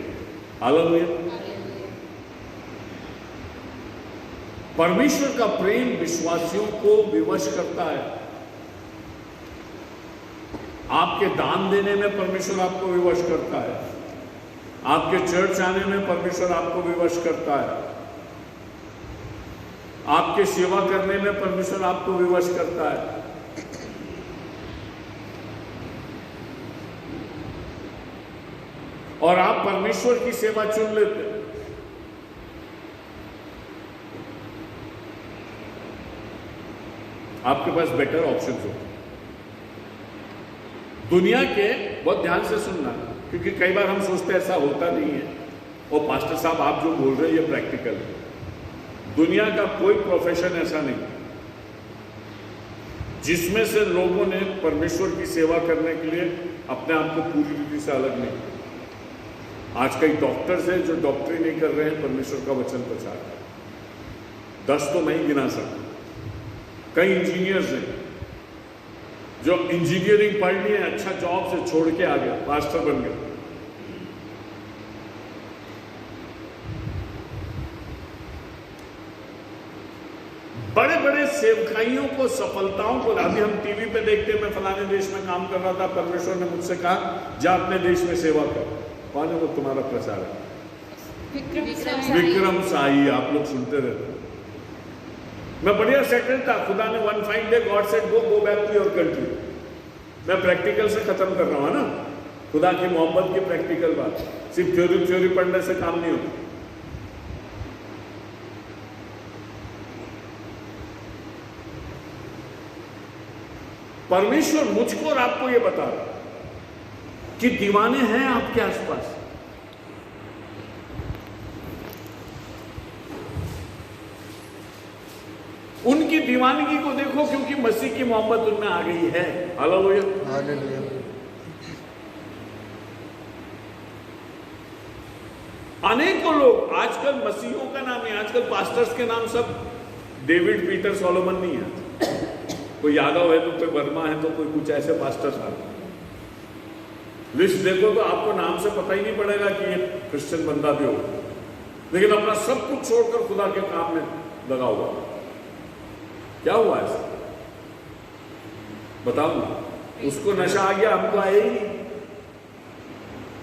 हालेलुया। परमेश्वर का प्रेम विश्वासियों को विवश करता है। आपके दान देने में परमेश्वर आपको विवश करता है, आपके चर्च आने में परमेश्वर आपको विवश करता है, आपके सेवा करने में परमेश्वर आपको विवश करता है। और आप परमेश्वर की सेवा चुन लेते हैं। आपके पास बेटर ऑप्शंस होते हैं। दुनिया के, बहुत ध्यान से सुनना, क्योंकि कई बार हम सोचते हैं ऐसा होता नहीं है, और पास्टर साहब आप जो बोल रहे हैं ये प्रैक्टिकल है। दुनिया का कोई प्रोफेशन ऐसा नहीं जिसमें से लोगों ने परमेश्वर की सेवा करने के लिए अपने आप को पूरी रीति से अलग नहीं किया। आज कई डॉक्टर्स हैं जो डॉक्टरी नहीं कर रहे हैं, परमेश्वर का वचन प्रचार कर रहे हैं। 10 तो मैं ही गिना सकता। कई इंजीनियर्स हैं जो इंजीनियरिंग पढ़ लिए, अच्छा जॉब से छोड़ के आ गया, मास्टर बन गया। बड़े बड़े सेवकाइयों को, सफलताओं को, अभी हम टीवी पे देखते हैं, मैं फलाने देश में काम कर रहा था, परमेश्वर ने मुझसे कहा जा अपने देश में सेवा कर। कौन है वो? तुम्हारा प्रचार है विक्रम साई। आप लोग सुनते रहते। मैं बढ़िया सेटल था, खुदा ने one fine day God said go back to your country। मैं प्रैक्टिकल से खत्म कर रहा हूं ना, खुदा की मोहब्बत की प्रैक्टिकल बात। सिर्फ थ्योरी पढ़ने से काम नहीं होता। परमेश्वर मुझको और आपको ये बता रहा कि दीवाने हैं आपके आसपास। उनकी दीवानगी को देखो, क्योंकि मसीह की मोहब्बत उनमें आ गई है। Hallelujah, hallelujah. अनेकों लोग आजकल मसीहों का नाम है, आजकल पास्टर्स के नाम सब डेविड, पीटर, सोलोमन नहीं है। कोई यादव है तो कोई वर्मा है तो कोई कुछ ऐसे पास्टर्स आ। लिस्ट देखो तो आपको नाम से पता ही नहीं पड़ेगा कि ये क्रिश्चियन बंदा भी हो, लेकिन अपना सब कुछ छोड़कर खुदा के काम में लगा हुआ। क्या हुआ ऐसा बताओ? उसको नशा आ गया, हमको आया ही नहीं,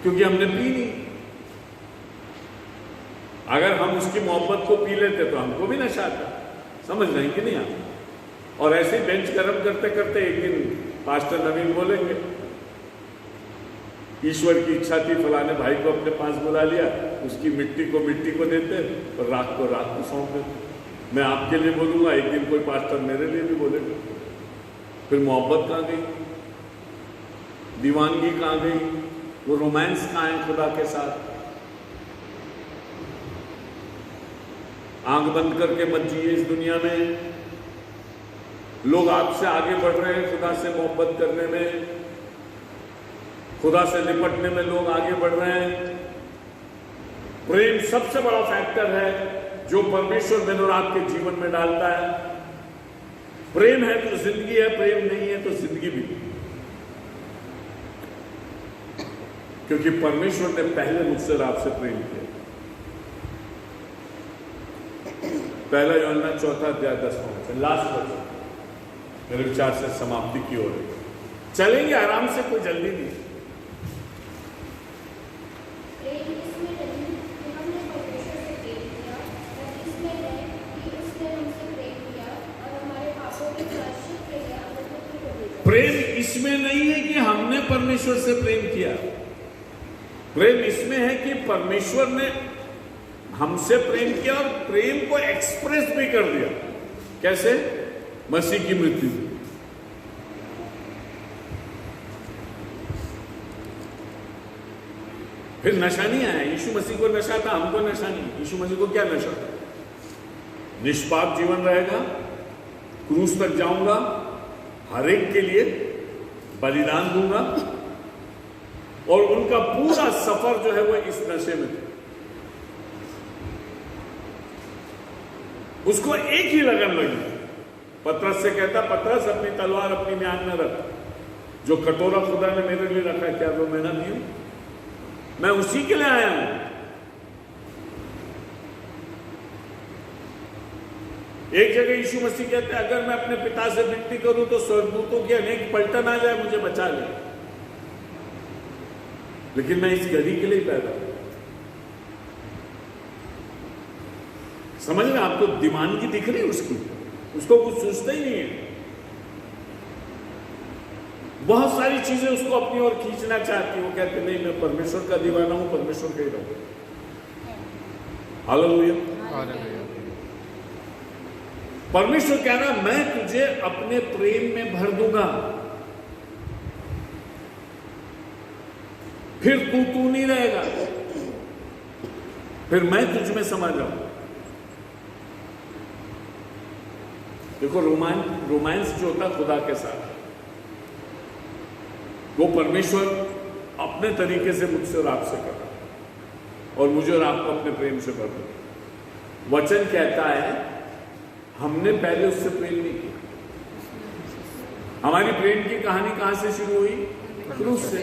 क्योंकि हमने पी नहीं। अगर हम उसकी मोहब्बत को पी लेते तो हमको भी नशा आता। समझ रहे हैं कि नहीं आप? और ऐसे ही बेंच गर्म करते करते एक दिन पास्टर नवीन बोलेंगे, ईश्वर की इच्छा थी फलाने भाई को अपने पास बुला लिया, उसकी मिट्टी को देते और राख को सौंप देते। मैं आपके लिए बोलूंगा, एक दिन कोई पास्टर मेरे लिए भी बोलेगा। फिर मोहब्बत कहाँ गई, दीवानगी कहाँ गई, वो रोमांस कहाँ है खुदा के साथ? आंख बंद करके मत जिए इस दुनिया में। लोग आपसे आगे बढ़ रहे हैं खुदा से मोहब्बत करने में, खुदा से निपटने में लोग आगे बढ़ रहे हैं। प्रेम सबसे बड़ा फैक्टर है जो परमेश्वर दिन और रात के जीवन में डालता है। प्रेम है तो जिंदगी है, प्रेम नहीं है तो जिंदगी भी नहीं। क्योंकि परमेश्वर ने पहले मुझसे और आपसे प्रेम किया। पहला यूहन्ना 4:10 लास्ट वर्ष मेरे विचार से समाप्ति की ओर चलेंगे आराम से, कोई जल्दी नहीं। प्रेम इसमें नहीं है कि हमने परमेश्वर से प्रेम किया, प्रेम इसमें है कि परमेश्वर ने हमसे प्रेम किया और प्रेम को एक्सप्रेस भी कर दिया। कैसे? मसीह की मृत्यु। फिर नशा नहीं आया। यीशु मसीह को नशा था, हमको नशा नहीं। यीशु मसीह को क्या नशा था? निष्पाप जीवन रहेगा, क्रूस तक जाऊंगा, हर एक के लिए बलिदान दूंगा, और उनका पूरा सफर जो है वो इस नशे में था। उसको एक ही लगन लगी। पतरस से कहता, पतरस अपनी तलवार अपनी म्यान में रख, जो कटोरा खुदा ने मेरे लिए रखा है क्या वो मैं ना दियूं? मैं उसी के लिए आया हूं। एक जगह यीशु मसीह कहते हैं, अगर मैं अपने पिता से विनती करूं तो स्वर्गदूतों की अनेक पलटन आ जाए, मुझे बचा ले, लेकिन मैं इस घड़ी के लिए पैदा हूं। समझ रहे? आपको दीवानगी दिख रही है उसकी? उसको कुछ सोचता ही नहीं है। बहुत सारी चीजें उसको अपनी ओर खींचना चाहती है। वो कहते नहीं, मैं परमेश्वर का दीवाना हूं, परमेश्वर का ही रहूं। हालेलुया। परमेश्वर कह रहा, मैं तुझे अपने प्रेम में भर दूंगा, फिर तू नहीं रहेगा, फिर मैं तुझ में समा जाऊंगा। देखो, रोमांस जो होता खुदा के साथ, वो परमेश्वर अपने तरीके से मुझसे और आपसे कर रहा है, और मुझे और आपको अपने प्रेम से भर दूंगा। वचन कहता है हमने पहले उससे प्रेम नहीं किया। हमारी प्रेम की कहानी कहां से शुरू हुई? क्रूस से।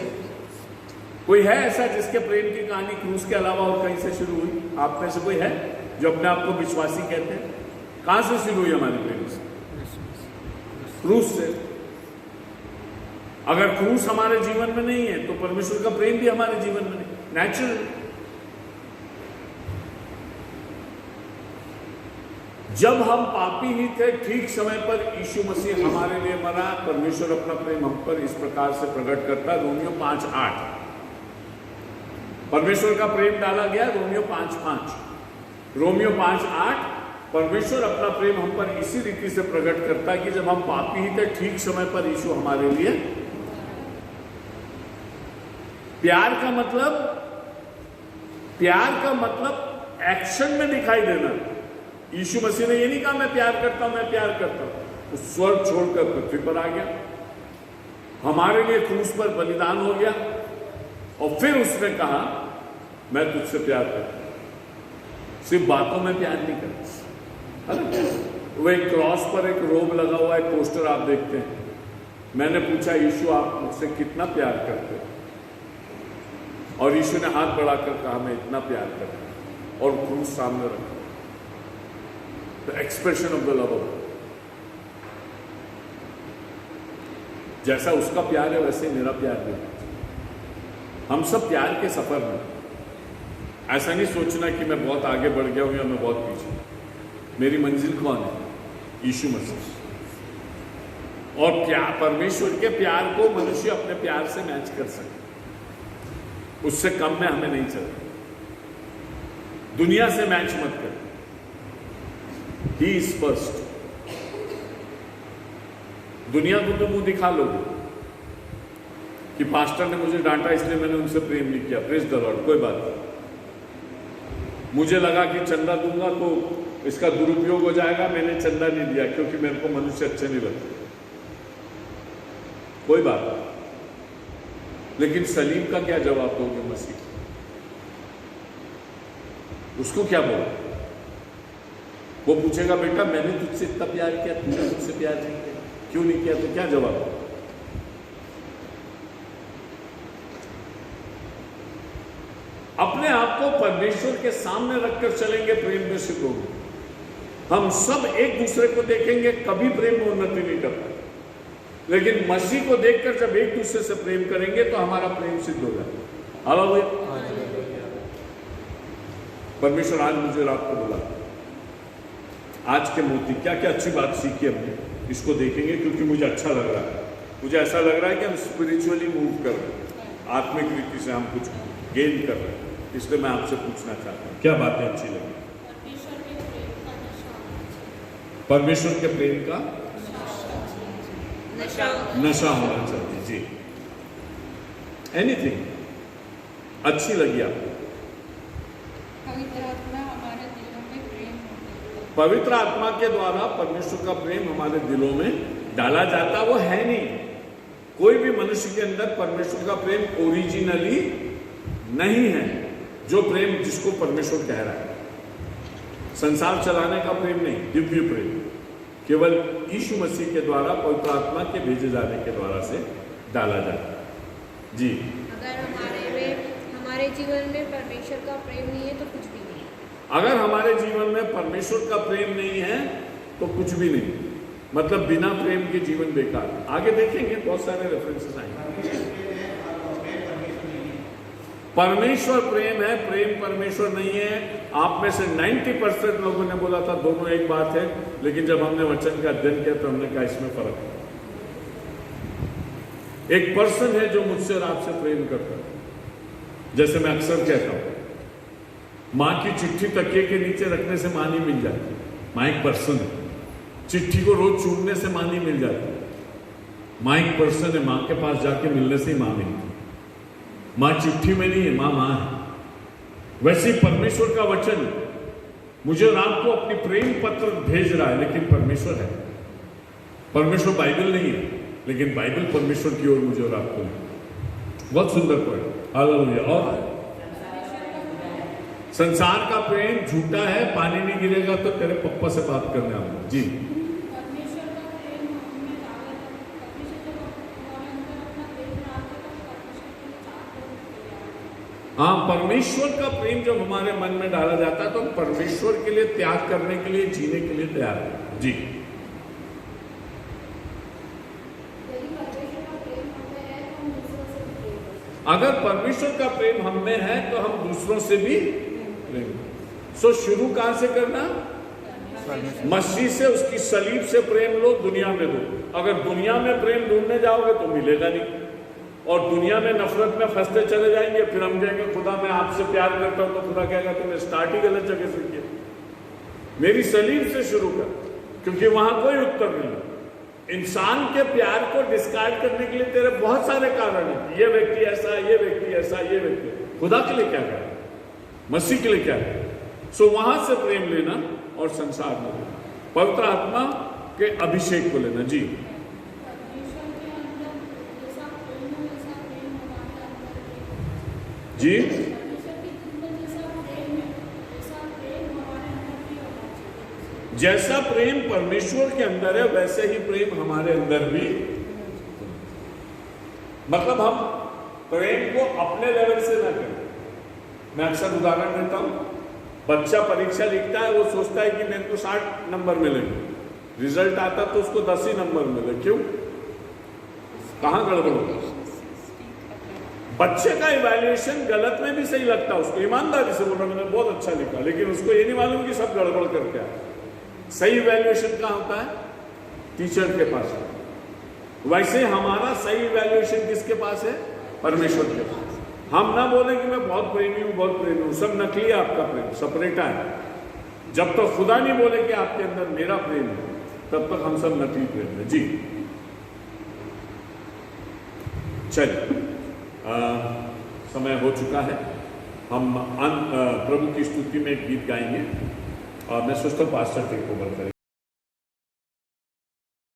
कोई है ऐसा जिसके प्रेम की कहानी क्रूस के अलावा और कहीं से शुरू हुई? आप में से कोई है जो अपने आप को विश्वासी कहते हैं? कहां से शुरू हुई हमारी प्रेम? से क्रूस से। अगर क्रूस हमारे जीवन में नहीं है तो परमेश्वर का प्रेम भी हमारे जीवन में नहीं। नेचुरल। जब हम पापी ही थे, ठीक समय पर यीशु मसीह हमारे लिए मरा। परमेश्वर अपना प्रेम हम पर इस प्रकार से प्रकट करता है, रोमियो 5:8। परमेश्वर का प्रेम डाला गया रोमियो 5:5। रोमियो 5:8 परमेश्वर अपना प्रेम हम पर इसी रीति से प्रकट करता है कि जब हम पापी ही थे, ठीक समय पर यीशु हमारे लिए। प्यार का मतलब एक्शन में दिखाई देना। यीशु मसीह ने ये नहीं कहा मैं प्यार करता हूं, मैं प्यार करता हूं। वो स्वर्ग छोड़कर पृथ्वी पर आ गया, हमारे लिए क्रूस पर बलिदान हो गया, और फिर उसने कहा मैं तुझसे प्यार करता हूं। सिर्फ बातों में प्यार नहीं करते, है ना। वो एक क्रॉस पर एक रोब लगा हुआ एक पोस्टर आप देखते हैं। मैंने पूछा, यीशु आप मुझसे कितना प्यार करते हो? और यीशु ने हाथ बढ़ाकर कहा, मैं इतना प्यार करता हूं, और क्रूस सामने रखा। The expression of the love of God. जैसा उसका प्यार है वैसे मेरा प्यार भी। हम सब प्यार के सफर में। ऐसा नहीं सोचना कि मैं बहुत आगे बढ़ गया हूं या मैं बहुत पीछे। मेरी मंजिल कौन है? यीशु मसीह। और प्यार, परमेश्वर के प्यार को मनुष्य अपने प्यार से मैच कर सकता, उससे कम में हमें नहीं चलता। दुनिया से मैच मत कर। He is first. दुनिया को तो मुंह दिखा लोगे कि पास्टर ने मुझे डांटा इसलिए मैंने उनसे प्रेम नहीं किया। प्रेज द लॉर्ड, कोई बात नहीं। मुझे लगा कि चंदा दूंगा तो इसका दुरुपयोग हो जाएगा, मैंने चंदा नहीं दिया क्योंकि मेरे को मनुष्य अच्छे नहीं लगते, कोई बात नहीं। लेकिन सलीम का क्या जवाब दोगे मसीह? उसको क्या बोलो? वो पूछेगा, बेटा मैंने तुझसे इतना प्यार किया, तूने मुझसे प्यार नहीं किया, क्यों नहीं किया? तो क्या जवाब दो? अपने आप को परमेश्वर के सामने रखकर चलेंगे, प्रेम में सिद्ध होंगे। हम सब एक दूसरे को देखेंगे, कभी प्रेम में उन्नति नहीं करता। लेकिन मसीह को देखकर जब एक दूसरे से प्रेम करेंगे तो हमारा प्रेम सिद्ध हो जाएगा। हालेलुया। परमेश्वर आज मुझे रात को बोला, आज के मोती क्या क्या अच्छी बात सीखी हमने, इसको देखेंगे क्योंकि मुझे अच्छा लग रहा है। मुझे ऐसा लग रहा है कि हम स्पिरिचुअली मूव कर रहे हैं, आत्मिक रीति से हम कुछ गेन कर रहे हैं। इसलिए मैं आपसे पूछना चाहता हूँ, क्या बातें अच्छी लगी? परमेश्वर के प्रेम का नशा होना चाहिए। जी, एनीथिंग अच्छी लगी आपको? पवित्र आत्मा हमारे दिलों में प्रेम होता है। पवित्र आत्मा के द्वारा परमेश्वर का प्रेम हमारे दिलों में डाला जाता। वो है नहीं, कोई भी मनुष्य के अंदर परमेश्वर का प्रेम ओरिजिनली नहीं है। जो प्रेम जिसको परमेश्वर कह रहा है, संसार चलाने का प्रेम नहीं, दिव्य प्रेम केवल यीशु मसीह के द्वारा पवित्र आत्मा के भेजे जाने के द्वारा से डाला जाता है। जी, अगर हमारे जीवन में परमेश्वर का प्रेम नहीं है तो कुछ भी नहीं। अगर हमारे जीवन में परमेश्वर का प्रेम नहीं है तो कुछ भी नहीं, मतलब बिना प्रेम के जीवन बेकार। आगे देखेंगे, बहुत सारे रेफरेंसेस आएंगे। परमेश्वर प्रेम है, प्रेम परमेश्वर नहीं है। आप में से 90% लोगों ने बोला था दोनों एक बात है, लेकिन जब हमने वचन का अध्ययन किया तो हमने कहा इसमें फर्क है। एक पर्सन है जो मुझसे और आपसे प्रेम करता है। जैसे मैं अक्सर कहता हूं, मां की चिट्ठी तकिए के नीचे रखने से मां नहीं मिल जाती। मां एक पर्सन है। चिट्ठी को रोज चूमने से मां नहीं मिल जाती। मां एक पर्सन है, मां के पास जाके मिलने से ही मां मिलती। मां चिट्ठी में नहीं है, मां है। वैसे परमेश्वर का वचन मुझे और आपको अपनी प्रेम पत्र भेज रहा है, लेकिन परमेश्वर है। परमेश्वर बाइबल नहीं है, लेकिन बाइबल परमेश्वर की ओर मुझे और आपको है। बहुत सुंदर पॉइंट। हालेलुया। और संसार का प्रेम झूठा है, पानी नहीं गिरेगा तो तेरे पप्पा से बात करने आऊंगा। जी, हाँ, परमेश्वर का प्रेम जब हमारे मन में डाला जाता है तो हम परमेश्वर के लिए त्याग करने के लिए, जीने के लिए तैयार हैं। जी, अगर परमेश्वर का प्रेम हम में है तो हम दूसरों से भी प्रेम। सो शुरू कहां से करना? मसीह से, उसकी सलीब से प्रेम लो, दुनिया में दो। अगर दुनिया में प्रेम ढूंढने जाओगे तो मिलेगा नहीं, और दुनिया में नफरत में फंसते चले जाएंगे। फिर हम कहेंगे खुदा मैं आपसे प्यार करता हूं, तो खुदा कहेगा तुमने स्टार्ट ही गलत जगह से किया। मेरी सलीब से शुरू कर, क्योंकि वहां कोई उत्तर नहीं। इंसान के प्यार को डिस्कार्ड करने के लिए तेरे बहुत सारे कारण हैं। ये व्यक्ति ऐसा, ये व्यक्ति ऐसा, ये व्यक्ति। खुदा के लिए क्या है, मसीह के लिए क्या है? सो वहां से प्रेम लेना और संसार में लेना, पवित्र आत्मा के अभिषेक को लेना। जी, जी, जैसा प्रेम परमेश्वर के अंदर है वैसे ही प्रेम हमारे अंदर भी। मतलब हम प्रेम को अपने लेवल से ना करें। मैं अक्सर उदाहरण देता हूं, बच्चा परीक्षा लिखता है, वो सोचता है कि मेरे को 60 नंबर मिलेंगे, रिजल्ट आता तो उसको 10 ही नंबर मिले। क्यों? कहां गड़बड़ होगा? बच्चे का इवैल्यूएशन गलत में भी सही लगता है उसको, ईमानदारी से बोल रहा मैंने बहुत अच्छा लिखा, लेकिन उसको ये नहीं मालूम कि सब गड़बड़ करके आया। सही इवैल्यूएशन कहां होता है? टीचर के पास। वैसे हमारा सही इवैल्यूएशन किसके पास है? परमेश्वर के पास। हम ना बोले कि मैं बहुत प्रेमी हूं, बहुत प्रेमी हूं, सब नकली है आपका प्रेम, सपरेटा है। जब तक खुदा नहीं बोले कि आपके अंदर मेरा प्रेम है, तब तक हम सब नकली प्रेम है। जी चलिए, समय हो चुका है। हम प्रभु की स्तुति में एक गीत गाएंगे और मैं सोचता हूँ पास्टर टेक ओवर करेंगे।